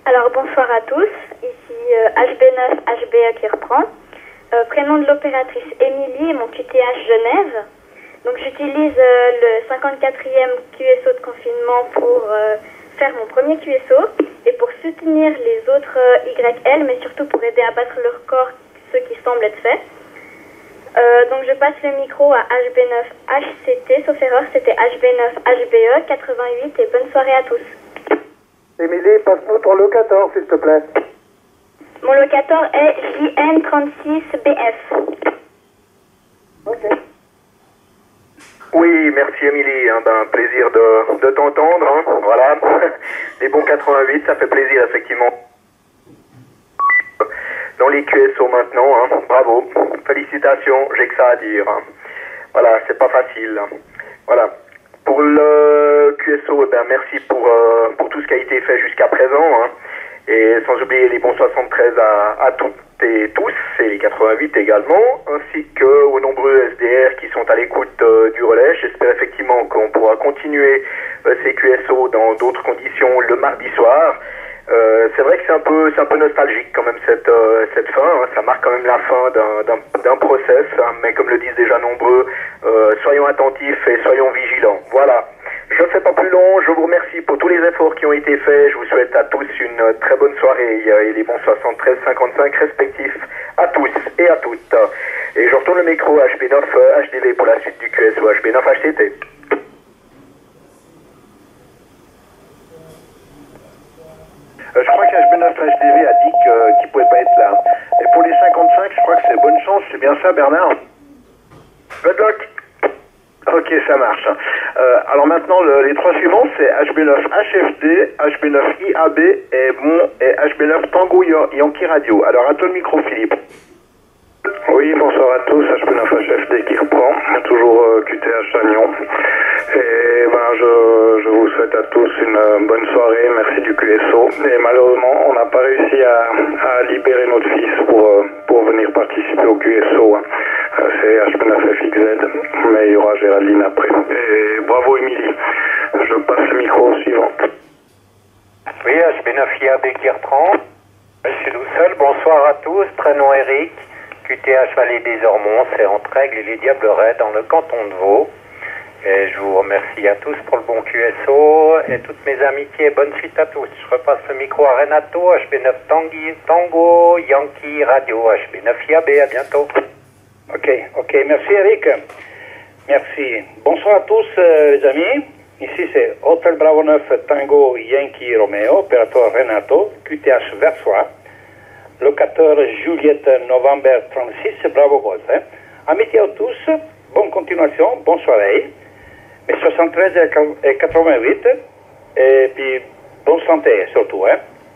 Alors bonsoir à tous, ici HB9 HBE qui reprend. Prénom de l'opératrice Émilie et mon QTH Genève. Donc j'utilise le 54e QSO de confinement pour faire mon premier QSO et pour soutenir les autres YL, mais surtout pour aider à battre le record, ceux qui semblent être faits. Donc je passe le micro à HB9 HCT, sauf erreur, c'était HB9 HBE 88 et bonne soirée à tous. Émilie, passe-nous ton locator, s'il te plaît. Mon locator est JN36BF. Ok. Oui, merci Émilie, plaisir de t'entendre, hein. Voilà, les bons 88, ça fait plaisir effectivement. Dans les QSO maintenant, hein. Bravo, félicitations, j'ai que ça à dire. Hein. Voilà, c'est pas facile. Voilà, pour le QSO, merci pour tout ce qui a été fait jusqu'à présent, hein. Et sans oublier les bons 73 à toutes et tous, et les 88 également, ainsi qu'aux nombreux SDR qui sont à l'écoute du relais. J'espère effectivement qu'on pourra continuer ces QSO dans d'autres conditions le mardi soir. C'est vrai que c'est un peu nostalgique quand même cette fin, hein. Ça marque quand même la fin d'un process, hein. Mais comme le disent déjà nombreux, soyons attentifs et soyons vigilants. Voilà. Je ne fais pas plus long, je vous remercie pour tous les efforts qui ont été faits, je vous souhaite à tous une très bonne soirée et les bons 73-55 respectifs à tous et à toutes. Et je retourne le micro à HB9 HDV pour la suite du QSO HB9 HCT. Je crois qu'HB9 HDV a dit qu'il ne pouvait pas être là. Et pour les 55, je crois que c'est bonne chance, c'est bien ça Bernard? Good luck. Ok, ça marche. Alors maintenant, les trois suivants, c'est HB9 HFD, HB9 IAB et HB9 Tango Yankee Radio. Alors à toi le micro, Philippe. Oui, bonsoir à tous, HB9 HFD qui reprend, toujours QTH à Nyon. Et je vous souhaite à tous une bonne soirée, merci du QSO. Et malheureusement, on n'a pas réussi à libérer notre fils pour venir participer au QSO. Hein. C'est HB9FXZ, mais il y aura Géraldine après. Et bravo Émilie, je passe le micro au suivant. Oui, HB9 IAB qui reprend. Je suis tout seul, bonsoir à tous, prénom Eric, QTH Vallée des Ormonts, c'est entre Aigle et les Diablerets dans le canton de Vaud. Et je vous remercie à tous pour le bon QSO et toutes mes amitiés. Bonne suite à tous. Je repasse le micro à Renato, HB9 Tango, Yankee Radio, HB9 IAB. À bientôt. Ok, merci Eric. Merci. Bonsoir à tous les amis. Ici c'est Hôtel Bravo 9 Tango Yankee Romeo, opérateur Renato, QTH Versoix, locateur Juliette November 36, Bravo Golf. Amitié à tous, bonne continuation, bonne soirée. Mais 73 et 88, et puis bonne santé surtout.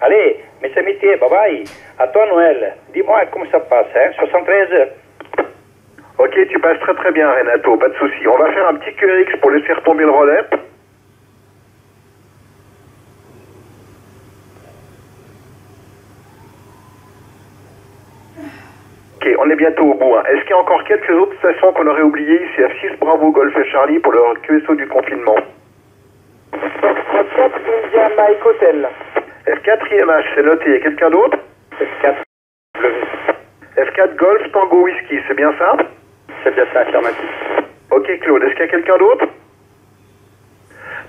Allez, mes amitiés, bye bye. À toi Noël, dis-moi comment ça passe, 73. Ok, tu passes très très bien Renato, pas de souci. On va faire un petit QRX pour laisser retomber le relais. on est bientôt au bout. Hein. Est-ce qu'il y a encore quelques autres stations qu'on aurait oubliées ici F6 Bravo Golf Charlie pour le QSO du confinement? F4 India Mike Hotel. F4 IMH, c'est noté. Il y a quelqu'un d'autre? F4 F4 Golf Tango Whisky, c'est bien ça? C'est bien ça, affirmatif. Ok Claude, est-ce qu'il y a quelqu'un d'autre?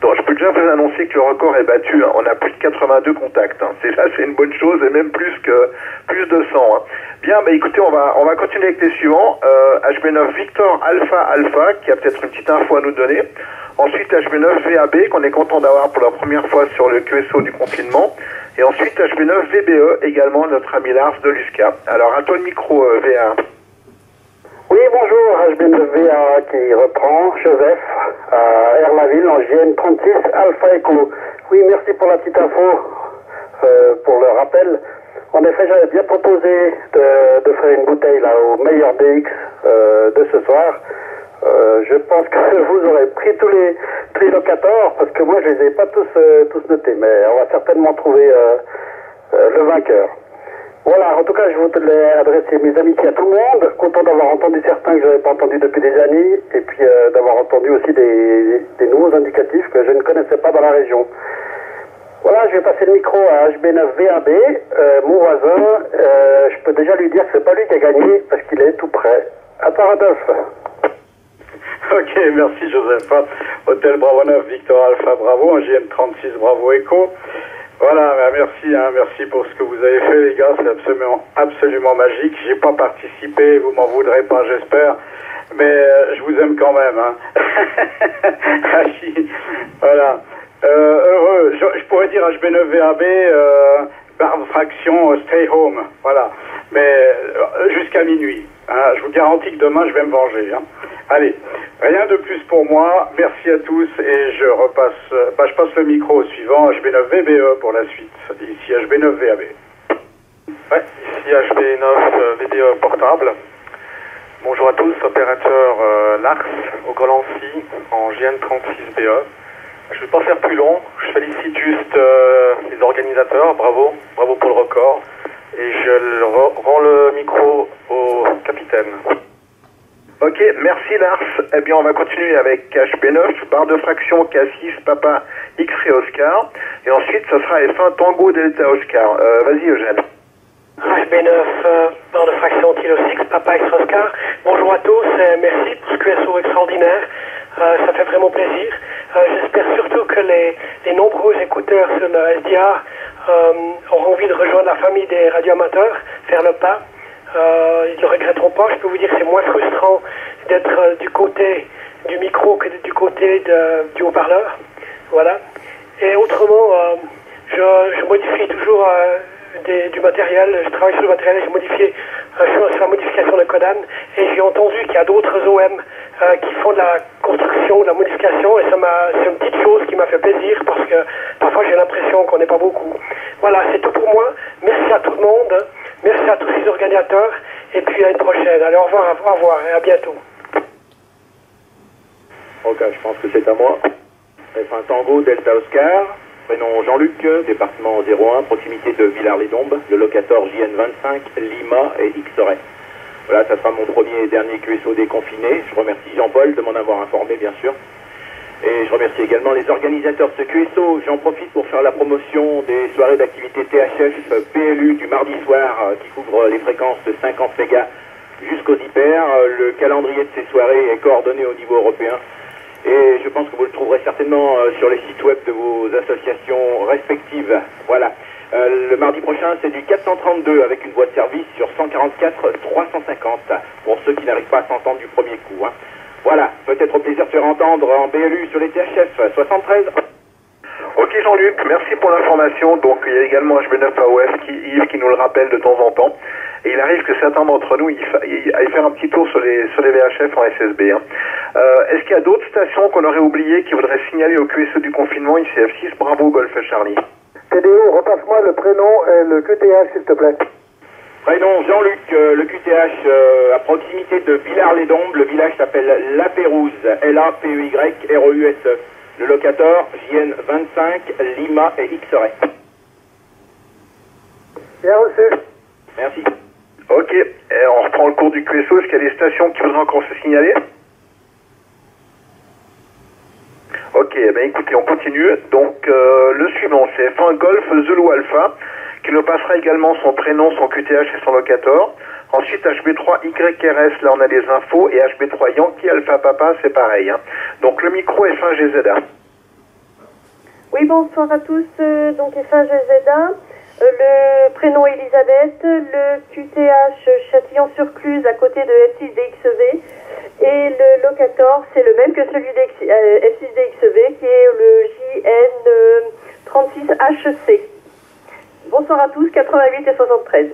Donc, je peux déjà vous annoncer que le record est battu. Hein. On a plus de 82 contacts. Hein. C'est une bonne chose et même plus de 100. Hein. Bien, bah écoutez, on va continuer avec les suivants. HB9 Victor Alpha Alpha qui a peut-être une petite info à nous donner. Ensuite HB9 VAB qu'on est content d'avoir pour la première fois sur le QSO du confinement. Et ensuite HB9 VBE également notre ami Lars de l'USCA. Alors à toi le micro VA. Oui, bonjour, HB9VA qui reprend, Joseph, à Erlaville en JN36 Alpha Echo. Oui, merci pour la petite info, pour le rappel. En effet, j'avais bien proposé de faire une bouteille là au meilleur DX de ce soir. Je pense que vous aurez pris tous les locators, parce que moi je les ai pas tous notés, mais on va certainement trouver le vainqueur. Voilà, en tout cas, je voudrais adresser mes amitiés à tout le monde. Content d'avoir entendu certains que je n'avais pas entendus depuis des années, et puis d'avoir entendu aussi des nouveaux indicatifs que je ne connaissais pas dans la région. Voilà, je vais passer le micro à HB9VAB, mon voisin. Je peux déjà lui dire que c'est pas lui qui a gagné, parce qu'il est tout près. À toi, Rodolphe. Ok, merci Joseph. Hôtel Bravo 9, Victor Alpha Bravo, un JM36 Bravo Echo. Voilà, merci, hein, merci pour ce que vous avez fait les gars, c'est absolument magique. J'ai pas participé, vous m'en voudrez pas j'espère, mais je vous aime quand même. Hein. Voilà, heureux, je pourrais dire HB9VAB, barre de fraction, stay home, voilà, mais jusqu'à minuit. Hein, je vous garantis que demain je vais me venger. Hein. Allez, rien de plus pour moi, merci à tous et je passe le micro au suivant, HB9VBE pour la suite, ici HB9VAB. Ouais, ici HB9 VBE portable. Bonjour à tous, opérateur Lars au Grand-Lancy en JN36BE. Je ne vais pas faire plus long, je félicite juste les organisateurs, bravo pour le record. Et je rends le micro au capitaine. Ok, merci Lars. Eh bien, on va continuer avec HB9, barre de fraction K6, Papa X-Ray Oscar. Et ensuite, ça sera F1 Tango Delta Oscar. Vas-y, Eugène. HB9, barre de fraction Kilo 6, Papa X-Ray Oscar. Bonjour à tous, merci pour ce QSO extraordinaire. Ça fait vraiment plaisir. J'espère surtout que les nombreux écouteurs sur le SDR auront envie de rejoindre la famille des radioamateurs, faire le pas. Ils ne le regretteront pas. Je peux vous dire que c'est moins frustrant d'être du côté du micro que du côté du haut-parleur. Voilà. Et autrement, je modifie toujours du matériel. Je travaille sur le matériel et je modifie sur la modification de Codan. Et j'ai entendu qu'il y a d'autres OM qui font de la construction, de la modification. Et c'est une petite chose qui m'a fait plaisir parce que parfois j'ai l'impression qu'on n'est pas beaucoup. Voilà, c'est tout pour moi. Merci à tout le monde. Merci à tous les organisateurs et puis à une prochaine. Allez, au revoir et à bientôt. Ok, je pense que c'est à moi. F1 Tango, Delta Oscar, prénom Jean-Luc, département 01, proximité de Villars-les-Dombes, le locator JN25, Lima et X-Ray. Voilà, ça sera mon premier et dernier QSO déconfiné. Je remercie Jean-Paul de m'en avoir informé, bien sûr. Et je remercie également les organisateurs de ce QSO. J'en profite pour faire la promotion des soirées d'activité THF PLU du mardi soir qui couvre les fréquences de 50 mégas jusqu'aux hyper. Le calendrier de ces soirées est coordonné au niveau européen. Et je pense que vous le trouverez certainement sur les sites web de vos associations respectives. Voilà. Le mardi prochain, c'est du 432 avec une voie de service sur 144 350 pour ceux qui n'arrivent pas à s'entendre du premier coup. Hein. Voilà, peut-être au plaisir de faire entendre en BLU sur les THF 73. Ok Jean-Luc, merci pour l'information. Donc il y a également HB9AOF Yves qui nous le rappelle de temps en temps. Et il arrive que certains d'entre nous aillent faire un petit tour sur les VHF en SSB. Hein. Est-ce qu'il y a d'autres stations qu'on aurait oubliées qui voudraient signaler au QSO du confinement ici F6 Bravo Golf Charlie? TDO, repasse-moi le prénom et le QTH s'il te plaît. Prénom Jean-Luc, le QTH à proximité de Villars-les-Dombes. Le village s'appelle La Pérouse, L-A-P-E-Y-R-E-U-S-E. Le locator JN25, Lima et X-Ray. Bien reçu. Merci. Ok, et on reprend le cours du QSO. Est-ce qu'il y a des stations qui voudraient encore se signaler? Ok, ben écoutez, on continue. Donc le suivant, c'est F1 Golf Zulu Alpha, qui nous passera également son prénom, son QTH et son locator. Ensuite, HB3 YRS, là on a des infos, et HB3 Yankee Alpha Papa, c'est pareil. Hein. Donc le micro F1 GZA. Oui, bonsoir à tous. Donc F1 GZA, le prénom Elisabeth, le QTH Châtillon-sur-Cluse à côté de F6DXV, et le locator, c'est le même que celui F6DXV, qui est le JN36HC. Bonsoir à tous, 88 et 73.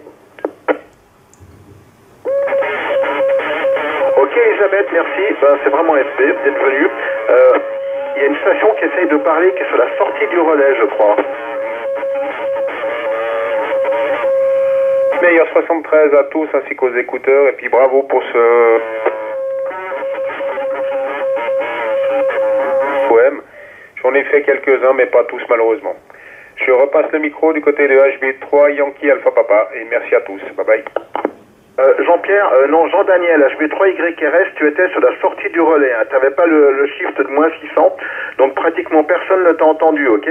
Ok Elisabeth, merci. Ben, c'est vraiment FB d'être venu. Il y a une station qui essaye de parler, qui est sur la sortie du relais, je crois. Meilleur 73 à tous ainsi qu'aux écouteurs, et puis bravo pour ce poème. J'en ai fait quelques-uns, mais pas tous malheureusement. Je repasse le micro du côté de HB3 Yankee Alpha Papa, et merci à tous. Bye bye. Jean-Pierre, non, Jean-Daniel, HB3 YRS, tu étais sur la sortie du relais, hein. Tu n'avais pas le shift de moins 600, donc pratiquement personne ne t'a entendu, ok?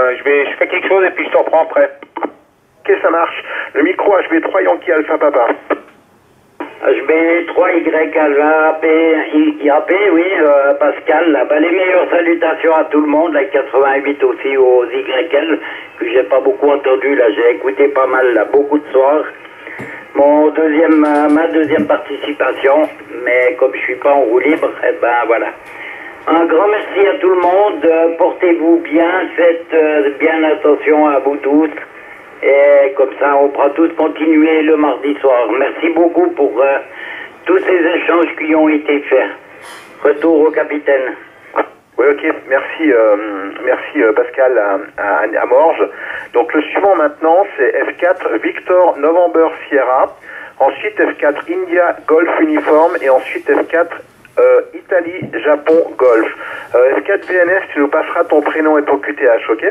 Je fais quelque chose et puis je te reprends après. Ok, ça marche. Le micro HB3 Yankee Alpha Papa. HB3Y Alpha IAP, oui, Pascal. Là, les meilleures salutations à tout le monde, la 88 aussi aux YL, que j'ai pas beaucoup entendu, là, j'ai écouté pas mal, là, beaucoup de soirs. Ma deuxième participation, mais comme je suis pas en roue libre, eh ben voilà. Un grand merci à tout le monde, portez-vous bien, faites bien attention à vous tous, et comme ça on pourra tous continuer le mardi soir. Merci beaucoup pour tous ces échanges qui ont été faits. Retour au capitaine. Oui, ok, merci Pascal à Morges. Donc le suivant maintenant, c'est F4 Victor November Sierra, ensuite F4 India Golf Uniforme, et ensuite F4 Italie Japon Golf. F4 VNS, tu nous passeras ton prénom et ton QTH, ok?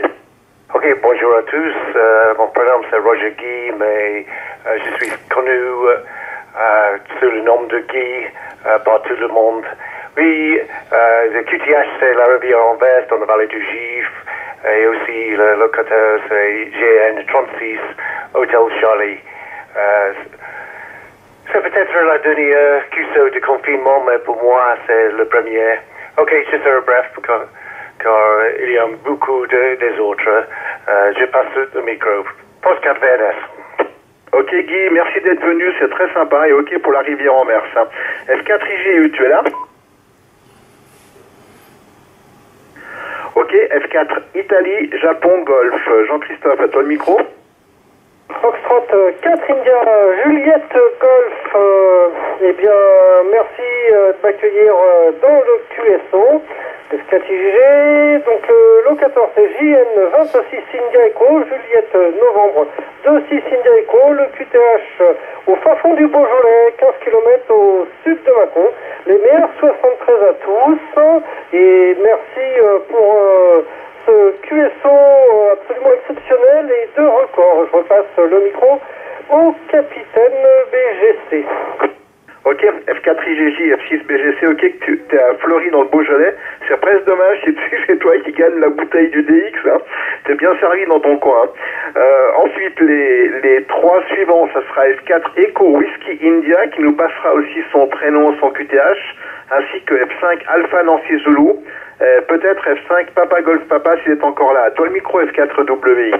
Ok, bonjour à tous. Mon prénom c'est Roger Guy, mais je suis connu sous le nom de Guy par tout le monde. Oui, le QTH c'est la rivière Anvers dans la vallée du Gif, et aussi le locateur c'est GN36 Hotel Charlie. C'est peut-être la dernière QSO de confinement, mais pour moi c'est le premier. Ok, je serai bref car il y a beaucoup des autres. Je passe le micro. Postcard VNS. Ok Guy, merci d'être venu, c'est très sympa, et ok pour la rivière en mer. F4 IGU, tu es là? Ok, F4 Italie, Japon, Golf. Jean-Christophe, à toi le micro. Foxtrot 4 India Juliette Golf, eh bien merci de m'accueillir dans le QSO. F4IG, donc le locateur c'est JN 26 India Echo, Juliette Novembre 26 India Echo, le QTH au fin fond du Beaujolais, 15 km au sud de Mâcon. Les meilleurs 73 à tous, et merci pour ce QSO absolument exceptionnel et de record. Je repasse le micro au capitaine BGC. Ok, F4 IGJ, F6 BGC, ok, tu es à Fleury dans le Beaujolais. C'est presque dommage si c'est toi qui gagne la bouteille du DX. Hein. T'es bien servi dans ton coin. Ensuite, les trois suivants, ça sera F4 Echo Whiskey India, qui nous passera aussi son prénom, son QTH, ainsi que F5 Alpha Nancy Zulu. Peut-être F5 Papa Golf Papa s'il est encore là. Toi le micro F4 WI.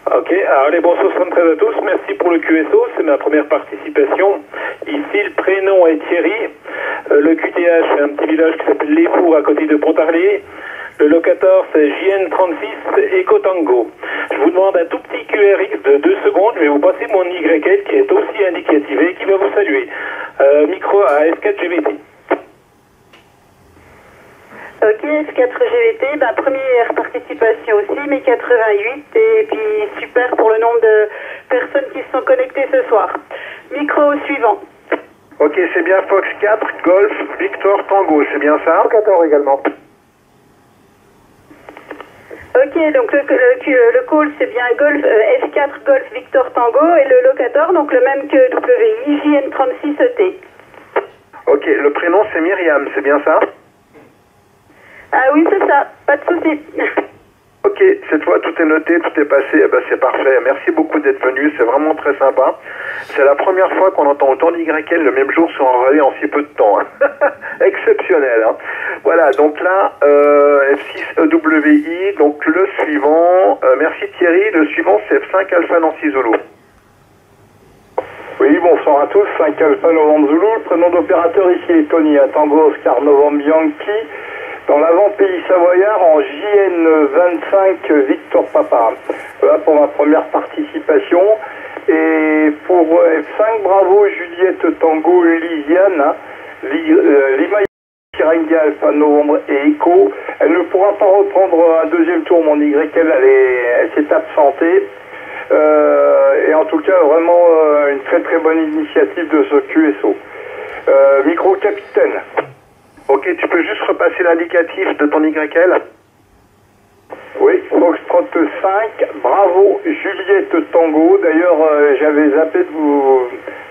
Ok, alors les bons 73 à tous, merci pour le QSO, c'est ma première participation. Ici le prénom est Thierry, le QTH c'est un petit village qui s'appelle Les Fours à côté de Pontarlier. Le locateur c'est JN36 Eco Tango. Je vous demande un tout petit QRX de 2 secondes, je vais vous passer mon YL qui est aussi indicativé, qui va vous saluer. Micro à F4 GVT. Ok, F4 GVT, première participation aussi, mais 88, et puis super pour le nombre de personnes qui se sont connectées ce soir. Micro suivant. Ok, c'est bien Fox 4, Golf, Victor, Tango, c'est bien ça? 14 également. Ok, Ok, donc le call c'est bien Golf F4 Golf Victor Tango et le locator, donc le même que WI JN36ET. Ok, le prénom c'est Myriam, c'est bien ça? Ah oui, c'est ça, pas de souci. Ok, cette fois tout est noté, tout est passé, eh ben, c'est parfait. Merci beaucoup d'être venu, c'est vraiment très sympa. C'est la première fois qu'on entend autant d'YL le même jour sur un relais en si peu de temps. Hein. Exceptionnel. Hein. Voilà, donc là, F6EWI, donc le suivant, merci Thierry, le suivant c'est F5 Alpha Nancy Zulu. Oui, bonsoir à tous, 5 Alpha Novembre Zulu, le prénom d'opérateur ici est Tony à Tango Oscar Novembre Yankee, dans l'avant-pays savoyard en JN25 Victor Papa. Voilà pour ma première participation. Et pour F5, bravo Juliette Tango Lisiane, Lima India Alpha Novembre et Echo. Elle ne pourra pas reprendre un deuxième tour, mon YL, elle s'est absentée. Et en tout cas, vraiment une très très bonne initiative de ce QSO. Micro capitaine. Ok, tu peux juste repasser l'indicatif de ton YL? Oui, Foxtrot 5, bravo Juliette Tango. D'ailleurs, j'avais zappé de vous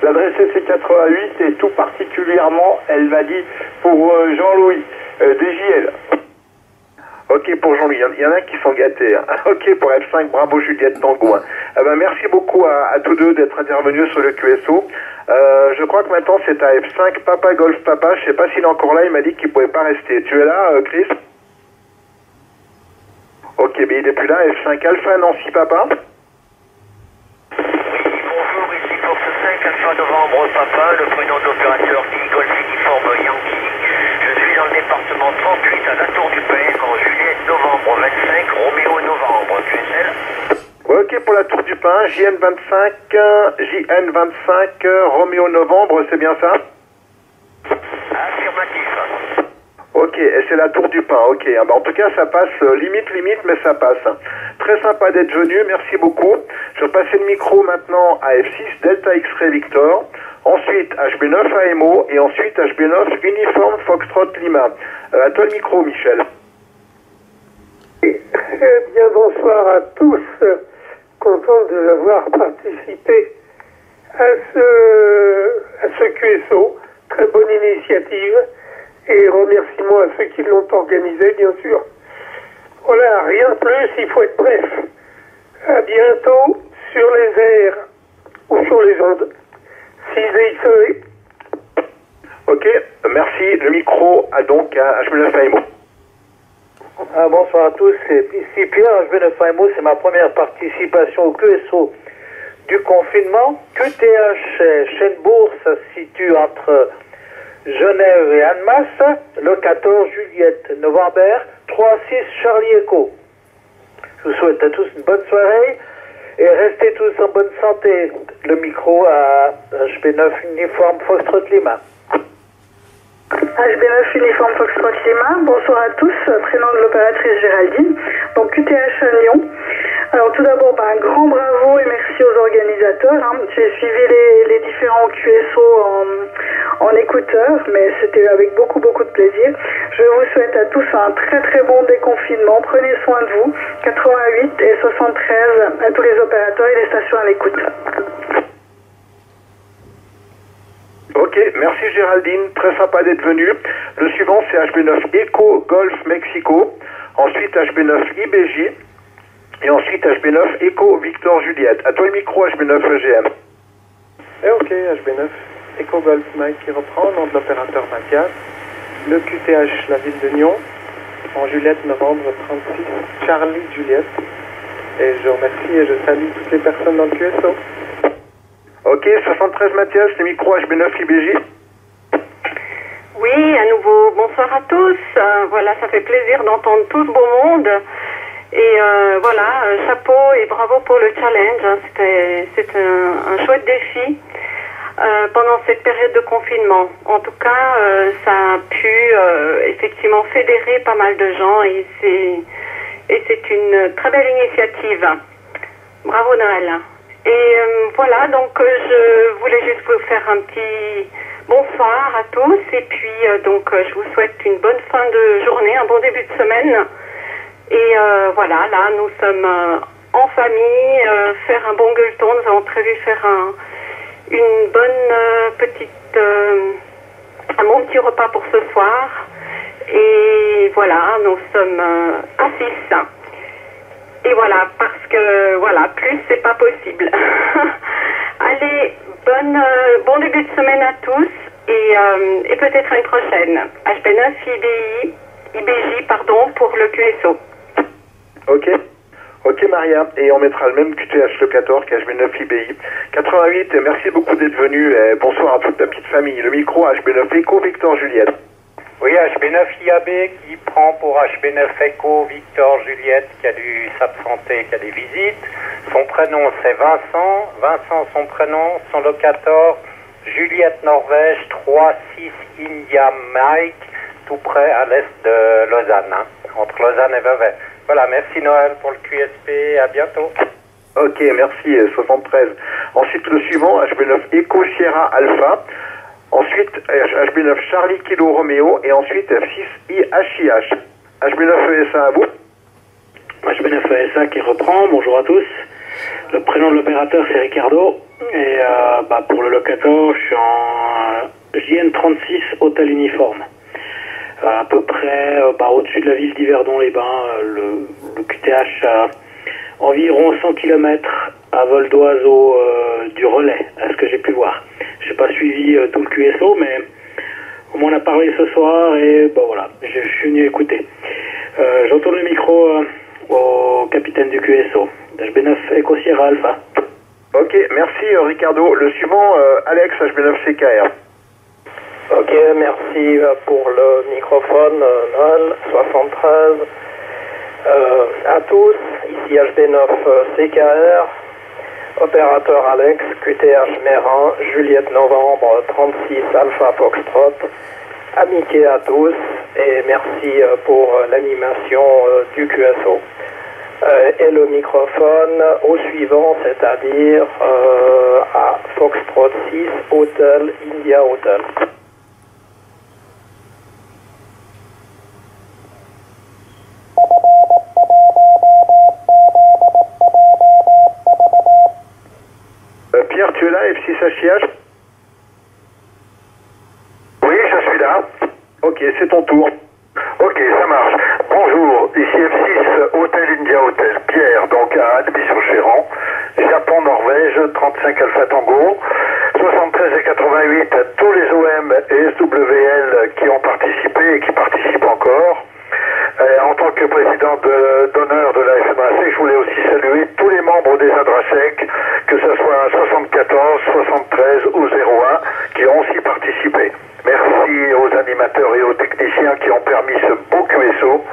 adresser C88 et tout particulièrement, elle m'a dit pour Jean-Louis, DJL. Ok, pour Jean-Louis, il y en a qui sont gâtés. Hein. Ok, pour F5, bravo Juliette Tango. Hein. Ben, merci beaucoup à tous deux d'être intervenus sur le QSO. Je crois que maintenant c'est à F5 Papa Golf Papa. Je sais pas s'il est encore là, il m'a dit qu'il pouvait pas rester. Tu es là, Chris? Ok, mais il est plus là. F5 Alpha Nancy Papa. Bonjour, ici Fox 5 Alpha Novembre Papa, le prénom de l'opérateur Golf Uniforme Yankee. Je suis dans le département 38 à la Tour du Père en juillet Novembre 25, Roméo Novembre, QSL. Ok, pour la Tour du Pin, JN25, Roméo Novembre, c'est bien ça? Affirmatif. Ok, et c'est la Tour du Pin, ok. Ah bah en tout cas, ça passe limite, mais ça passe. Très sympa d'être venu, merci beaucoup. Je vais passer le micro maintenant à F6 Delta X-Ray Victor, ensuite HB9 AMO, et ensuite HB9 Uniforme Foxtrot Lima. À toi le micro, Michel. Eh bien, bonsoir à tous. Content d'avoir participé à ce QSO. Très bonne initiative. Et remerciements à ceux qui l'ont organisé, bien sûr. Voilà, rien de plus, il faut être bref. À bientôt sur les airs ou sur les ondes. 6XE. Ok, merci. Le micro a donc à HB9 AMO. Bonsoir à tous, ici Pierre HB9AMO, c'est ma première participation au QSO du confinement. QTH Chêne-Bourg, ça se situe entre Genève et Annemasse, le 14 Juliette Novembre, 3-6 Charlie Echo. Je vous souhaite à tous une bonne soirée et restez tous en bonne santé. Le micro à HB9 Uniforme Foxtrot Lima. HB9 Uniforme Foxtrot Lima, bonsoir à tous, prénom de l'opératrice Géraldine, donc QTH à Lyon. Alors tout d'abord, un grand bravo et merci aux organisateurs. Hein. J'ai suivi les différents QSO en écouteurs, mais c'était avec beaucoup de plaisir. Je vous souhaite à tous un très très bon déconfinement. Prenez soin de vous. 88 et 73 à tous les opérateurs et les stations à l'écoute. Ok, merci Géraldine, très sympa d'être venu. Le suivant c'est HB9 Echo Golf Mexico, ensuite HB9 IBJ, et ensuite HB9 Echo Victor Juliette. À toi le micro HB9 EGM. Ok, HB9 Echo Golf Mike qui reprend, nom de l'opérateur Mathias. Le QTH, la ville de Nyon, en Juliette Novembre 36, Charlie Juliette. Et je remercie et je salue toutes les personnes dans le QSO. Ok, 73 Mathias, le micro HB9 IBJ. Oui, à nouveau, bonsoir à tous. Voilà, ça fait plaisir d'entendre tout ce beau monde. Et voilà, chapeau et bravo pour le challenge. C'est un chouette défi pendant cette période de confinement. En tout cas, ça a pu effectivement fédérer pas mal de gens et c'est une très belle initiative. Bravo Noël. Et voilà, donc je voulais juste vous faire un petit bonsoir à tous et puis donc je vous souhaite une bonne fin de journée, un bon début de semaine Et voilà, là, nous sommes en famille, faire un bon gueuleton. Nous avons prévu faire une bonne un bon petit repas pour ce soir. Et voilà, nous sommes à 6. Et voilà, parce que, voilà, plus c'est pas possible. Allez, bon début de semaine à tous et peut-être à une prochaine. HB9 IBJ, pardon, pour le QSO. Ok Maria, et on mettra le même QTH locator qu'HB9 IBI. 88, merci beaucoup d'être venu, et bonsoir à toute la petite famille. Le micro HB9 Echo Victor Juliette. Oui, HB9 IAB qui prend pour HB9 Echo Victor Juliette qui a dû s'absenter, qui a des visites. Son prénom c'est Vincent. Vincent son prénom, son locator Juliette Norvège 36 India Mike, tout près à l'est de Lausanne, hein, entre Lausanne et Vevey. Voilà, merci Noël pour le QSP, à bientôt. Ok, merci 73. Ensuite le suivant, HB9 Echo Sierra Alpha. Ensuite, HB9 Charlie Kilo Romeo et ensuite F6 IHIH. HB9 ESA à vous. HB9 ESA qui reprend, bonjour à tous. Le prénom de l'opérateur c'est Ricardo. Et pour le locator, je suis en JN36 Hôtel Uniforme. À peu près au-dessus de la ville d'Yverdon-les-Bains, le QTH à environ 100 km à vol d'oiseau du relais, à ce que j'ai pu voir. J'ai pas suivi tout le QSO, mais on m'en a parlé ce soir et voilà, je suis venu écouter. J'entourne le micro au capitaine du QSO, HB9 Echo Sierra Alpha. Ok, merci Ricardo. Le suivant, Alex, HB9 CKR. Ok, merci pour le microphone, Noël 73. À tous, ici HB9 CKR, opérateur Alex, QTH Mérin, Juliette Novembre 36 Alpha Foxtrot. Amitié à tous et merci pour l'animation du QSO. Et le microphone au suivant, c'est-à-dire à Foxtrot 6 Hotel India Hotel. Pierre, tu es là, F6HIH? Oui, je suis là. Ok, c'est ton tour. Ok, ça marche. Bonjour, ici F6 Hôtel India Hotel. Pierre, donc à Albi-sur-Chéran, Japon, Norvège, 35 Alpha Tango, 73 et 88 à tous les OM et SWL qui ont participé et qui participent encore. En tant que président d'honneur de la FMAC, je voulais aussi saluer tous les membres des ADRASEC, que ce soit 74, 73 ou 01, qui ont aussi participé. Merci aux animateurs et aux techniciens qui ont permis ce beau QSO.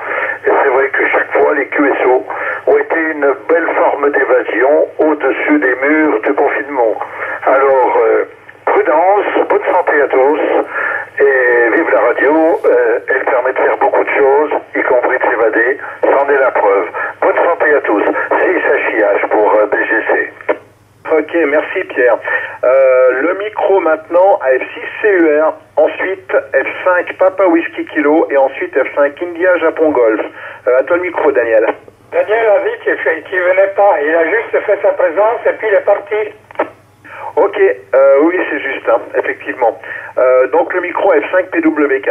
Et c'est vrai que chaque fois, les QSO ont été une belle forme d'évasion au-dessus des murs du confinement. Alors, prudence, bonne santé à tous, et vive la radio, elle permet de faire beaucoup de choses, y compris de s'évader, c'en est la preuve. Bonne santé à tous, c'est HIH pour DGC. Ok, merci Pierre. Le micro maintenant à F6 CUR, ensuite F5 Papa Whisky Kilo et ensuite F5 India Japon Golf. À toi le micro Daniel. Daniel a dit qu'il venait pas, il a juste fait sa présence et puis il est parti. Ok, oui c'est juste, hein, effectivement. Donc le micro F5 PWK.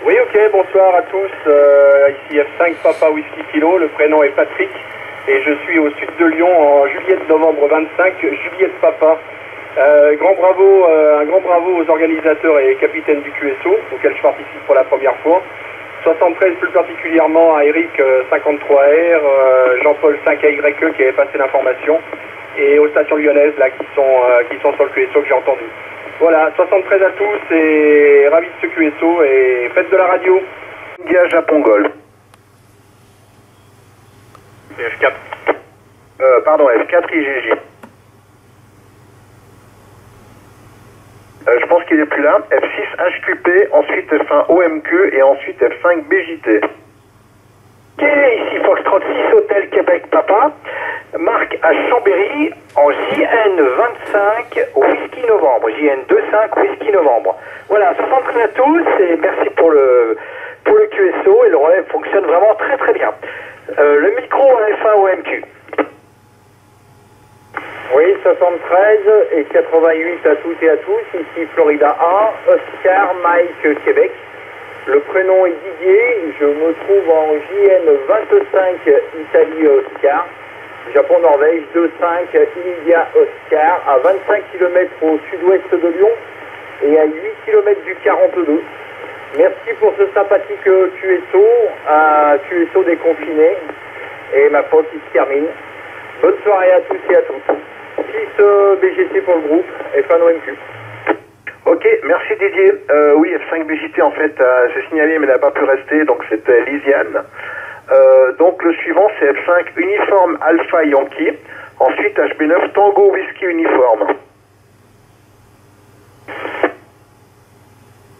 Oui, ok, bonsoir à tous. Ici F5 Papa Whisky Kilo, le prénom est Patrick et je suis au sud de Lyon en Juliette Novembre 25, Juliette Papa. Un grand bravo aux organisateurs et capitaines du QSO, auquel je participe pour la première fois. 73 plus particulièrement à Eric 53R, Jean-Paul 5AYE qui avait passé l'information, et aux stations lyonnaises là qui sont sur le QSO que j'ai entendu. Voilà, 73 à tous et ravi de ce QSO et faites de la radio. India Japon Golf. F4. Pardon, F4 IGJ. Je pense qu'il est plus là. F6 HQP, ensuite F1 OMQ et ensuite F5 BJT. Ok, ici Foxtrot 6 Hôtel Québec Papa, marque à Chambéry en JN25 Whisky Novembre, JN25 Whisky Novembre. Voilà, 73 à tous et merci pour le QSO et le relais fonctionne vraiment très très bien. Le micro F1 OMQ. Oui, 73 et 88 à toutes et à tous. Ici Florida 1, Oscar, Mike, Québec. Le prénom est Didier. Je me trouve en JN 25, Italie Oscar. Japon-Norvège 25, India Oscar, à 25 km au sud-ouest de Lyon et à 8 km du 42. Merci pour ce sympathique QSO, un QSO déconfiné. Et ma faute qui se termine. Bonne soirée à tous et à toutes. 6 BGC pour le groupe, F1 OMQ. Ok, merci Didier. Oui, F5 BJT en fait, j'ai signalé mais n'a pas pu rester, donc c'était Lisiane. Donc le suivant c'est F5 Uniforme Alpha Yankee, ensuite HB9 Tango Whisky Uniforme.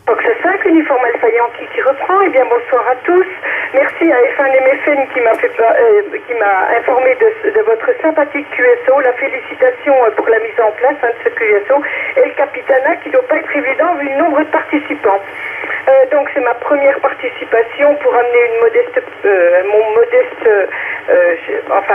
Fox 5, uniforme Alpha Yankee qui reprend. Eh bien, bonsoir à tous. Merci à F1 MFN qui m'a informé de votre sympathique QSO. La félicitation pour la mise en place de ce QSO et le Capitana qui ne doit pas être évident vu le nombre de participants. Donc, c'est ma première participation pour amener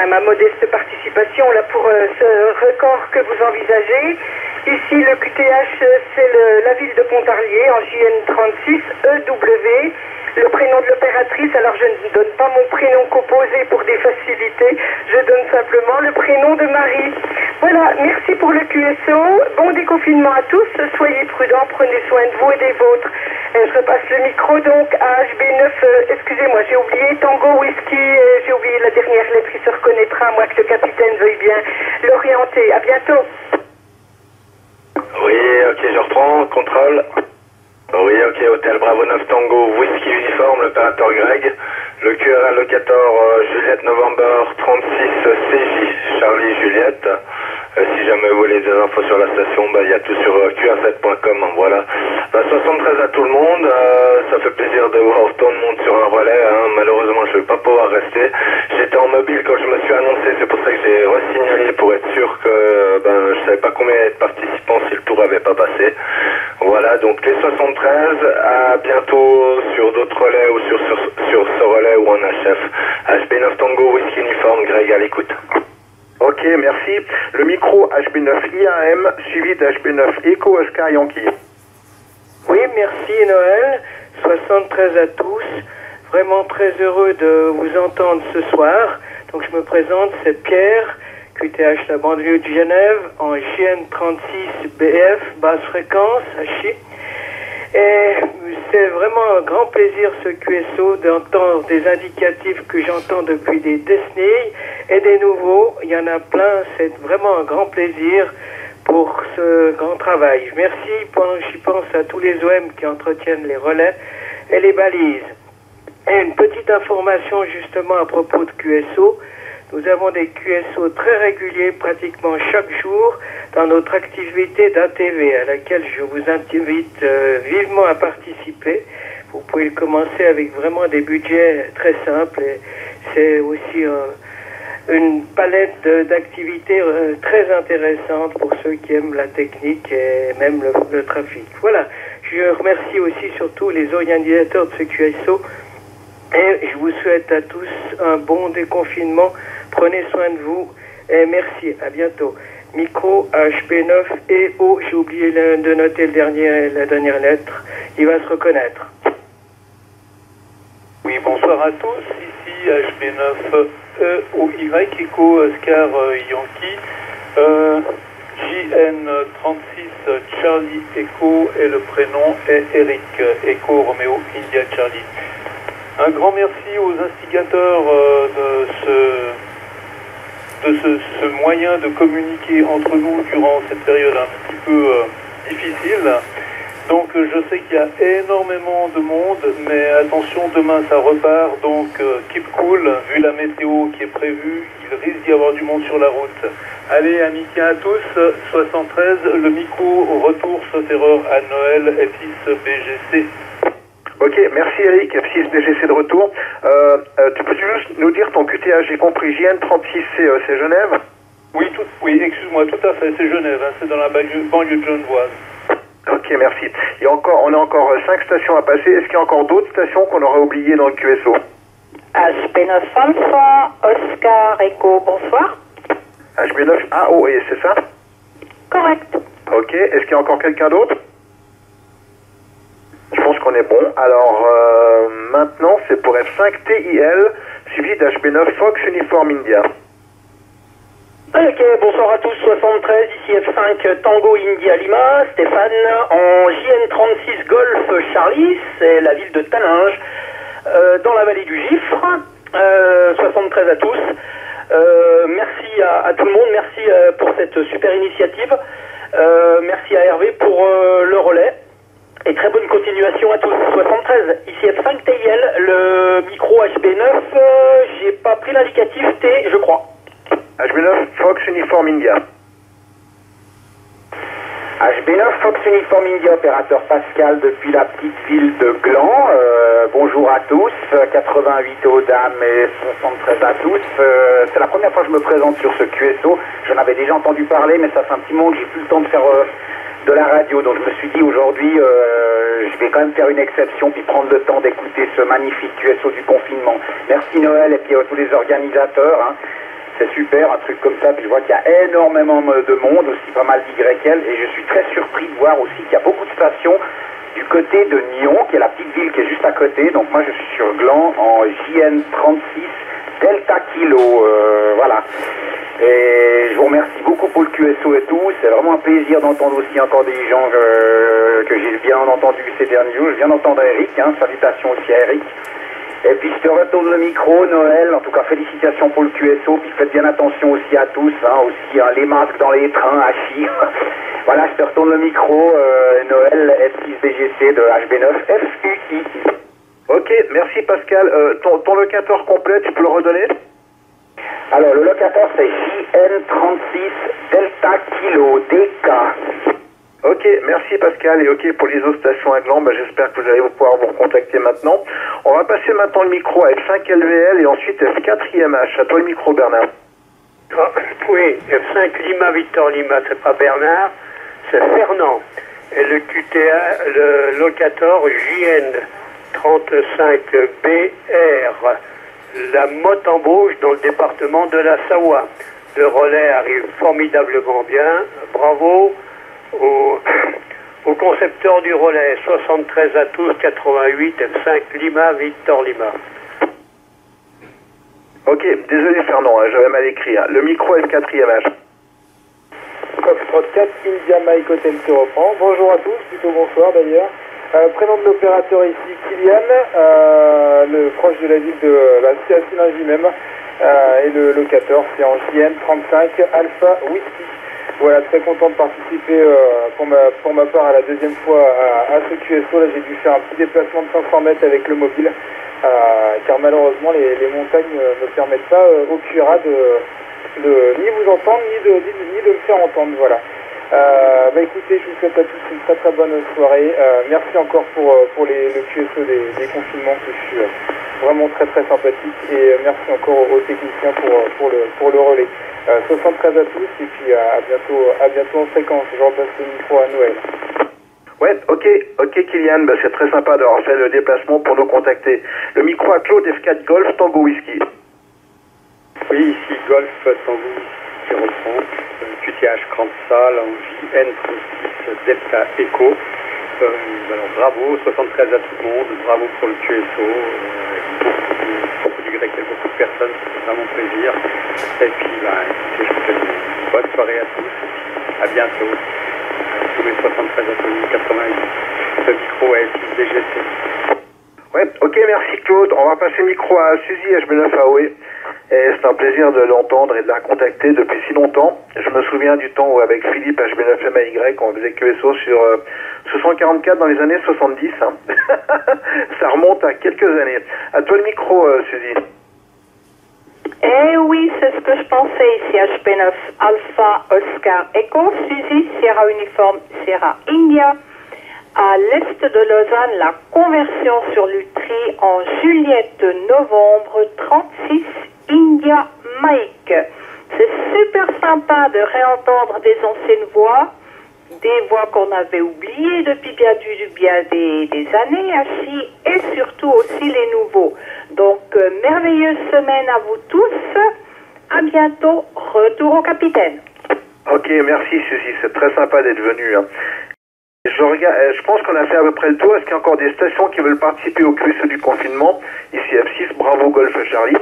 ma modeste participation là pour ce record que vous envisagez. Ici, le QTH, c'est la ville de Pontarlier, en JN36, EW. Le prénom de l'opératrice, alors je ne donne pas mon prénom composé pour des facilités, je donne simplement le prénom de Marie. Voilà, merci pour le QSO, bon déconfinement à tous, soyez prudents, prenez soin de vous et des vôtres. Je repasse le micro donc à HB9, excusez-moi, j'ai oublié Tango Whisky, j'ai oublié la dernière lettre, il se reconnaîtra, moi que le capitaine veuille bien l'orienter. À bientôt. Oui, ok, je reprends, contrôle. Oui, ok, Hôtel Bravo 9 Tango, Whisky Uniforme, l'opérateur Greg. Le QRL locator Juliette November 36 CJ, Charlie Juliette. Si jamais vous voulez des infos sur la station, il y a tout sur qr7.com, voilà. 73 à tout le monde, ça fait plaisir de voir autant de monde sur un relais, malheureusement je ne vais pas pouvoir rester. J'étais en mobile quand je me suis annoncé, c'est pour ça que j'ai re-signalé pour être sûr que je ne savais pas combien de participants si le tour n'avait pas passé. Voilà, donc les 73, à bientôt sur d'autres relais ou sur ce relais ou en HF. HB9 Tango, Whisky Uniforme, Greg à l'écoute. Ok, merci. Le micro HB9 IAM suivi d'HB9 Echo Oscar Yankee. Oui, merci Noël. 73 à tous. Vraiment très heureux de vous entendre ce soir. Donc je me présente, c'est Pierre, QTH la banlieue de Genève, en JN36 BF, basse fréquence, HI. Et c'est vraiment un grand plaisir ce QSO d'entendre des indicatifs que j'entends depuis des décennies et des nouveaux. Il y en a plein, c'est vraiment un grand plaisir pour ce grand travail. Merci pendant que j'y pense à tous les OM qui entretiennent les relais et les balises. Et une petite information justement à propos de QSO. Nous avons des QSO très réguliers, pratiquement chaque jour, dans notre activité d'ATV, à laquelle je vous invite vivement à participer. Vous pouvez commencer avec vraiment des budgets très simples. Et c'est aussi une palette d'activités très intéressantes pour ceux qui aiment la technique et même le trafic. Voilà, je remercie aussi surtout les organisateurs de ce QSO et je vous souhaite à tous un bon déconfinement. Prenez soin de vous et merci, à bientôt. Micro HB9 et O, j'ai oublié de noter la dernière lettre, il va se reconnaître. Oui, bonsoir à tous, ici HB9 EOY, Echo Oscar Yankee, JN36 Charlie Echo et le prénom est Eric, Echo Romeo India Charlie. Un grand merci aux instigateurs de ce moyen de communiquer entre nous durant cette période un petit peu difficile. Donc je sais qu'il y a énormément de monde, mais attention, demain ça repart, donc keep cool, vu la météo qui est prévue, il risque d'y avoir du monde sur la route. Allez, amitié à tous, 73, le micro retour sauf erreur à Noël, F6 BGC. Ok, merci Eric, F6 BGC de retour. Tu peux juste nous dire ton QTH, j'ai compris, JN36 c'est Genève? Oui, excuse-moi, tout à fait, c'est Genève, c'est dans la banlieue genevoise. Ok, merci. On a encore 5 stations à passer. Est-ce qu'il y a encore d'autres stations qu'on aurait oubliées dans le QSO? HB9 Alpha, Oscar Echo, bonsoir. HB9, oui, c'est ça? Correct. Ok, est-ce qu'il y a encore quelqu'un d'autre? Je pense qu'on est bon. Alors, maintenant, c'est pour F5 TIL, suivi d'HB9 Fox Uniform India. Ok, bonsoir à tous, 73, ici F5 Tango India Lima, Stéphane, en JN36 Golf Charlie, c'est la ville de Talinge, dans la vallée du Gifre, 73 à tous. Merci à tout le monde, merci pour cette super initiative, merci à Hervé pour le relais, et très bonne continuation à tous. 73, ici F5 TIL, le micro HB9, j'ai pas pris l'indicatif T, je crois. HB9 Fox Uniform India. HB9 Fox Uniform India, opérateur Pascal depuis la petite ville de Gland. Bonjour à tous, 88 aux dames et 73 à tous. C'est la première fois que je me présente sur ce QSO. J'en avais déjà entendu parler, mais ça fait un petit moment que j'ai plus le temps de faire de la radio. Donc je me suis dit aujourd'hui, je vais quand même faire une exception puis prendre le temps d'écouter ce magnifique QSO du confinement. Merci Noël et puis à tous les organisateurs. Hein. C'est super, un truc comme ça, puis je vois qu'il y a énormément de monde, aussi pas mal d'YL, et je suis très surpris de voir aussi qu'il y a beaucoup de stations du côté de Nyon, qui est la petite ville qui est juste à côté. Donc moi je suis sur Gland en JN36 Delta Kilo, voilà. Et je vous remercie beaucoup pour le QSO et tout, c'est vraiment un plaisir d'entendre aussi encore des gens que j'ai bien entendu ces derniers jours. Je viens d'entendre Eric, hein, salutations aussi à Eric. Et puis je te retourne le micro, Noël, en tout cas félicitations pour le QSO, puis faites bien attention aussi à tous, hein, aussi hein, les masques dans les trains, à chier. Voilà, je te retourne le micro, Noël, S6BGC de HB9 FUI. Ok, merci Pascal. Ton locateur complet, tu peux le redonner? Alors le locateur c'est JN36 Delta Kilo DK. Ok, merci Pascal, et ok pour les autres stations à Gland, j'espère que vous allez pouvoir vous recontacter maintenant. On va passer maintenant le micro à F5 LVL et ensuite F4 IMH. À toi le micro Bernard. Oui, F5 Lima Victor Lima, c'est pas Bernard, c'est Fernand. Et le QTA, le locator JN35BR, la motte embauche dans le département de la Savoie. Le relais arrive formidablement bien, bravo. Au concepteur du relais, 73 à tous, 88, F5 Lima, Victor Lima. Ok, désolé Fernand, hein, j'avais mal écrit. Hein. Le micro F4 IMH. Foxtrot 4, India Mike Hotel qui reprend. Bonjour à tous, plutôt bonsoir d'ailleurs. Prénom de l'opérateur ici, Kylian, le proche de la ville de la Silingie même. Et le locateur, c'est en JN35 Alpha Whisky. Voilà, très content de participer pour ma part à la deuxième fois à ce QSO. Là, j'ai dû faire un petit déplacement de 500 mètres avec le mobile, car malheureusement, les montagnes ne permettent pas au QRA de ni vous entendre, ni de me faire entendre. Voilà. Écoutez, je vous souhaite à tous une très très bonne soirée. Merci encore pour le QSO des confinements, que je suis vraiment très très sympathique, et merci encore aux techniciens pour le relais. 73 à tous, et puis à bientôt en fréquence. Je repasse le micro à Noël. Ouais, ok Kylian, c'est très sympa d'avoir fait le déplacement pour nous contacter. Le micro à Claude F4 Golf Tango Whisky. Oui, ici Golf Tango Whisky qui reprend, QTH Cransal en JN36 Delta Echo. Alors bravo, 73 à tout le monde, bravo pour le QSO, beaucoup d'Y, beaucoup de personnes, ça fait vraiment plaisir. Et puis écoutez, je vous souhaite une bonne soirée à tous, à bientôt. Tous les 73 à tout le monde, 88, le micro à S6DGC. Ouais, ok, merci Claude. On va passer le micro à Suzy HB9AOE. Et c'est un plaisir de l'entendre et de la contacter depuis si longtemps. Je me souviens du temps où avec Philippe HB9MAY, on faisait QSO sur 644 dans les années 70. Hein. Ça remonte à quelques années. À toi le micro, Suzy. Eh oui, c'est ce que je pensais ici. HB9 Alpha Oscar Echo, Suzy Sierra Uniforme Sierra India. À l'est de Lausanne, la conversion sur Lutry en Juliette Novembre 36 India Mike. C'est super sympa de réentendre des anciennes voix, des voix qu'on avait oubliées depuis bien des années, Hachi, et surtout aussi les nouveaux. Donc, merveilleuse semaine à vous tous. À bientôt. Retour au capitaine. Ok, merci Suzy, c'est très sympa d'être venu. Hein. Je pense qu'on a fait à peu près le tour. Est-ce qu'il y a encore des stations qui veulent participer au QSO du confinement? Ici F6, Bravo Golf Charlie.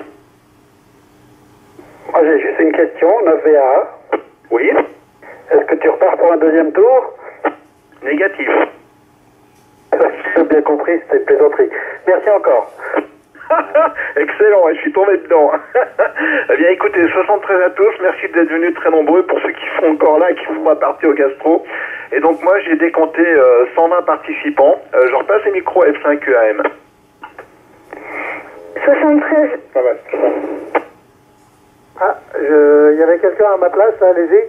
Moi j'ai juste une question, 9VA. Oui. Est-ce que tu repars pour un deuxième tour? Négatif. J'ai bien compris, c'était une plaisanterie. Merci encore. Excellent, je suis tombé dedans. Eh bien écoutez, 73 à tous, merci d'être venus très nombreux pour ceux qui sont encore là et qui font pas partie au gastro. Et donc moi j'ai décompté 120 participants. Je repasse les micros F5 EAM. 73. Pas mal. Ah, il y avait quelqu'un à ma place, allez-y.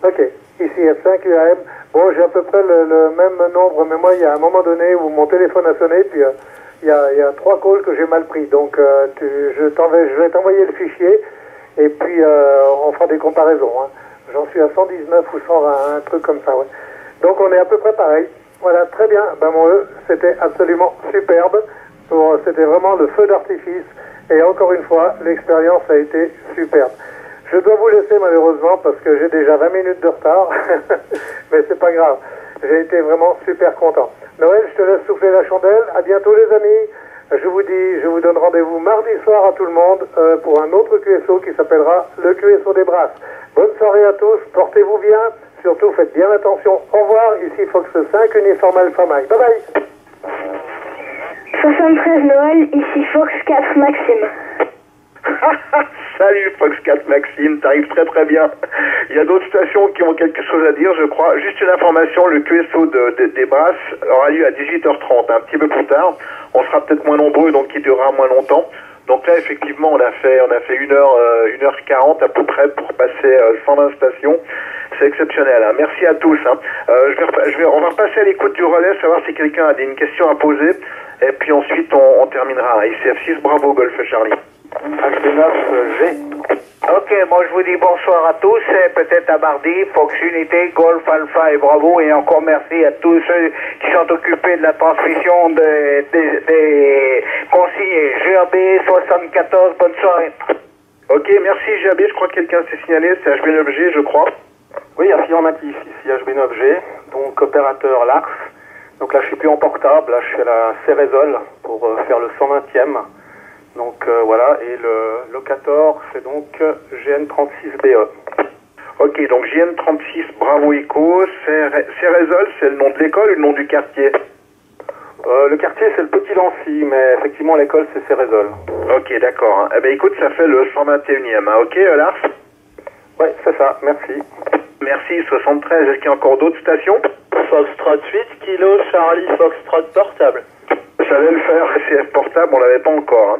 Ok, ici F5 UAM. Bon, j'ai à peu près le même nombre, mais moi, il y a un moment donné où mon téléphone a sonné, puis il y a 3 calls que j'ai mal pris. Donc, je vais t'envoyer le fichier, et puis on fera des comparaisons. Hein. J'en suis à 119 ou 120, un truc comme ça, ouais. Donc, on est à peu près pareil. Voilà, très bien. Ben, mon E, c'était absolument superbe. C'était vraiment le feu d'artifice. Et encore une fois, l'expérience a été superbe. Je dois vous laisser malheureusement parce que j'ai déjà 20 minutes de retard. Mais c'est pas grave. J'ai été vraiment super content. Noël, je te laisse souffler la chandelle. À bientôt les amis. Je vous donne rendez-vous mardi soir à tout le monde pour un autre QSO qui s'appellera le QSO des Brasses. Bonne soirée à tous. Portez-vous bien. Surtout, faites bien attention. Au revoir. Ici Fox 5, Uniforme Alpha Mike. Bye bye. 73 Noël, ici Fox 4 Maxime. Salut Fox 4 Maxime, t'arrives très très bien. Il y a d'autres stations qui ont quelque chose à dire, je crois. Juste une information, le QSO des Brasses aura lieu à 18h30, un petit peu plus tard. On sera peut-être moins nombreux, donc il durera moins longtemps. Donc là, effectivement, on a fait 1h40 à peu près pour passer 120 stations. C'est exceptionnel. Hein. Merci à tous. Hein. On va passer à l'écoute du relais, savoir si quelqu'un a une question à poser. Et puis ensuite, on terminera. ICF6, Bravo Golf Charlie. H9G. Ok, moi je vous dis bonsoir à tous et peut-être à mardi, Fox Unité, Golf Alpha et Bravo, et encore merci à tous ceux qui sont occupés de la transmission des consignes. GAB 74, bonne soirée. Ok, merci GAB, je crois que quelqu'un s'est signalé, c'est HB9G je crois. Oui, affirmatif, ici HB9G, donc opérateur LARF. Donc là je suis plus en portable, là je suis à la Cérézole pour faire le 120e. Donc voilà, et le locator, c'est donc GN36BE. Ok, donc GN36, Bravo Echo, Cérézole, c'est le nom de l'école ou le nom du quartier? Le quartier, c'est le Petit Lancy, mais effectivement, l'école, c'est Cérézole. Ok, d'accord. Hein. Eh bien, écoute, ça fait le 121e. Hein. Ok, Lars? Ouais, c'est ça, merci. Merci, 73. Est-ce qu'il y a encore d'autres stations? Foxtrot 8 kg, Charlie Foxtrot portable. Ça allait le faire, CF portable, on l'avait pas encore. Hein.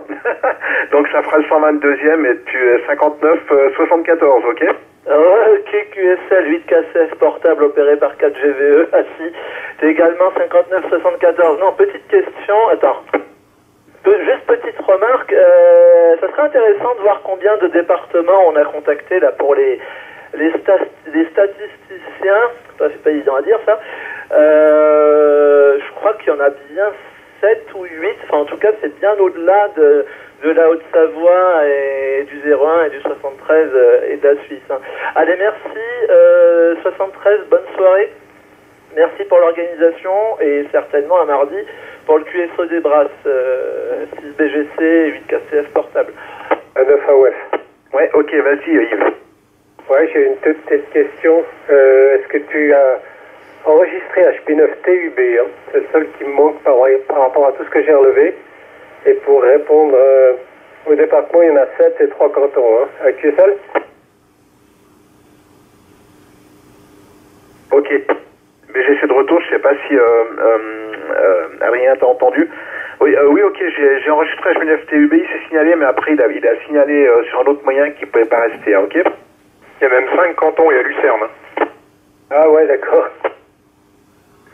Donc ça fera le 122e et tu es 59-74, ok? Ok, QSL 8 KCF portable opéré par 4 GVE, assis. T'es également 59-74. Non, petite question, attends. Juste petite remarque, ça serait intéressant de voir combien de départements on a contacté là pour les statisticiens. C'est pas évident à dire ça. Je crois qu'il y en a bien 7 ou 8, enfin en tout cas c'est bien au-delà de la Haute-Savoie et du 01 et du 73 et de la Suisse. Hein. Allez, merci, 73, bonne soirée, merci pour l'organisation et certainement à mardi pour le QSO des Brasses, 6 BGC et 8 KCF portable. 9 AOF. Ouais, ok, vas-y Yves. Ouais, j'ai une toute petite question. Est-ce que tu as enregistré HP9 TUB, hein. C'est le seul qui me manque par rapport à tout ce que j'ai relevé. Et pour répondre au département, il y en a 7 et 3 cantons. Hein. Avec QSL? Ok. Mais j'essaie de retour, je sais pas si Adrien t'a entendu. Oui, ok, j'ai enregistré HP9 TUB, il s'est signalé, mais après il a signalé sur un autre moyen qu'il ne pouvait pas rester, hein, ok? Il y a même 5 cantons, il y a Lucerne. Ah ouais, d'accord.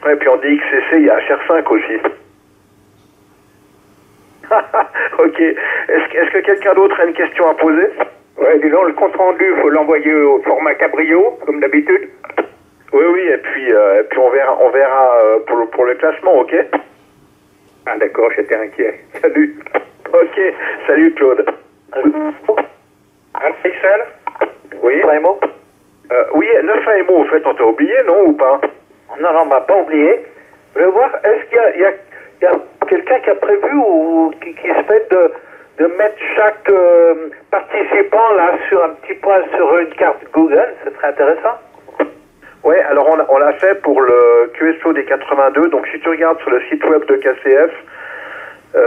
Ouais, puis en DXCC, il y a HR5 aussi. Ok. Est-ce que quelqu'un d'autre a une question à poser? Ouais, dis donc, le compte rendu, il faut l'envoyer au format cabrio, comme d'habitude. Oui, oui, et puis on verra pour le classement, ok? Ah d'accord, j'étais inquiet. Salut. Ok, salut Claude. Axel? Oui. Oui, 9 AMO, au fait, on t'a oublié, non, ou pas? Non, on m'a pas oublié. Je vais voir, est-ce qu'il y a quelqu'un qui a prévu ou qui se fait de mettre chaque participant là sur un petit point sur une carte Google? Ce serait intéressant. Ouais, alors on l'a fait pour le QSO des 82, donc si tu regardes sur le site web de KCF,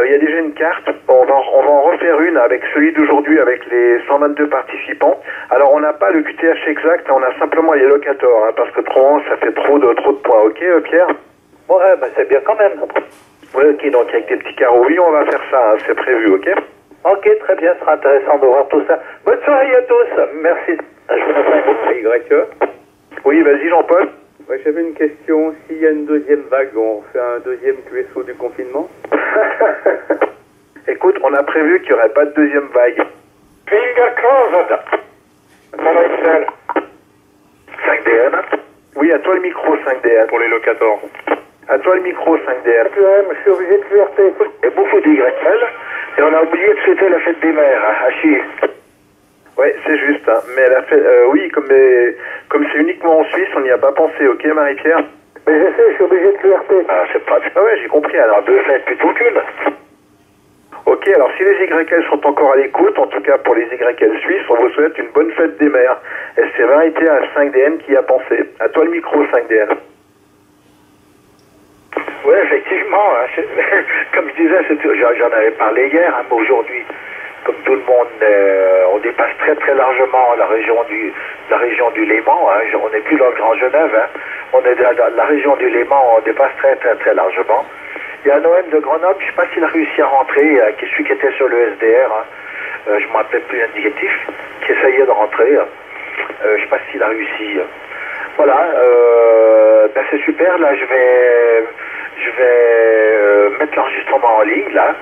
il y a déjà une carte, on va en refaire une avec celui d'aujourd'hui avec les 122 participants. Alors on n'a pas le QTH exact, on a simplement les locators, hein, parce que trop ça fait trop de points, ok Pierre? Ouais, bah c'est bien quand même. Ouais, ok, donc avec des petits carreaux, oui on va faire ça, hein, c'est prévu, ok? Ok, très bien, ce sera intéressant de voir tout ça. Bonne soirée à tous, merci. Je vous remercie. YE. Oui, vas-y Jean-Paul. Ouais, j'avais une question, s'il y a une deuxième vague, on fait un deuxième QSO du confinement? Écoute, on a prévu qu'il n'y aurait pas de deuxième vague. Finger crossed. Mon Excel. 5DN. Oui, à toi le micro 5DN. Pour les locators. À toi le micro 5DN. Je suis obligé de QRT. Et beaucoup d'YL. Et on a oublié de fêter la fête des mères, à chier. Ouais, c'est juste, hein. Mais la fête, oui, comme c'est uniquement en Suisse, on n'y a pas pensé, ok Marie-Pierre? Mais je sais, je suis obligé de QRT. Ah, c'est pas... Ah ouais, j'ai compris, alors deux fêtes plutôt qu'une. Ok, alors si les YL sont encore à l'écoute, en tout cas pour les YL suisses, on vous souhaite une bonne fête des mères. Et c'est Marie-Pierre à 5DN qui y a pensé. À toi le micro 5DN. Oui, effectivement, hein, comme je disais, j'en avais parlé hier, hein, mais aujourd'hui, comme tout le monde, on dépasse très très largement la région du Léman, hein, on n'est plus dans le Grand Genève, hein, on est dans la région du Léman, on dépasse très très très largement. Il y a Noël de Grenoble, je ne sais pas s'il a réussi à rentrer, celui qui était sur le SDR, hein, je ne me rappelle plus l'indicatif, qui essayait de rentrer, je ne sais pas s'il a réussi. Voilà, ben c'est super, là je vais mettre l'enregistrement en ligne, là,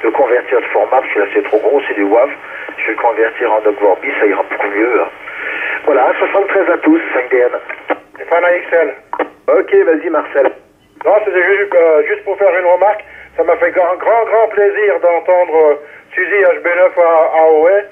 le convertir de format, parce que là c'est trop gros, c'est du WAV, je vais le convertir en Ogvorbi, ça ira beaucoup mieux. Hein. Voilà, 73 à tous, 5DN. Stéphane Excel. Ok, vas-y Marcel. Non, c'était juste pour faire une remarque, ça m'a fait grand plaisir d'entendre Suzy HB9 à AOE,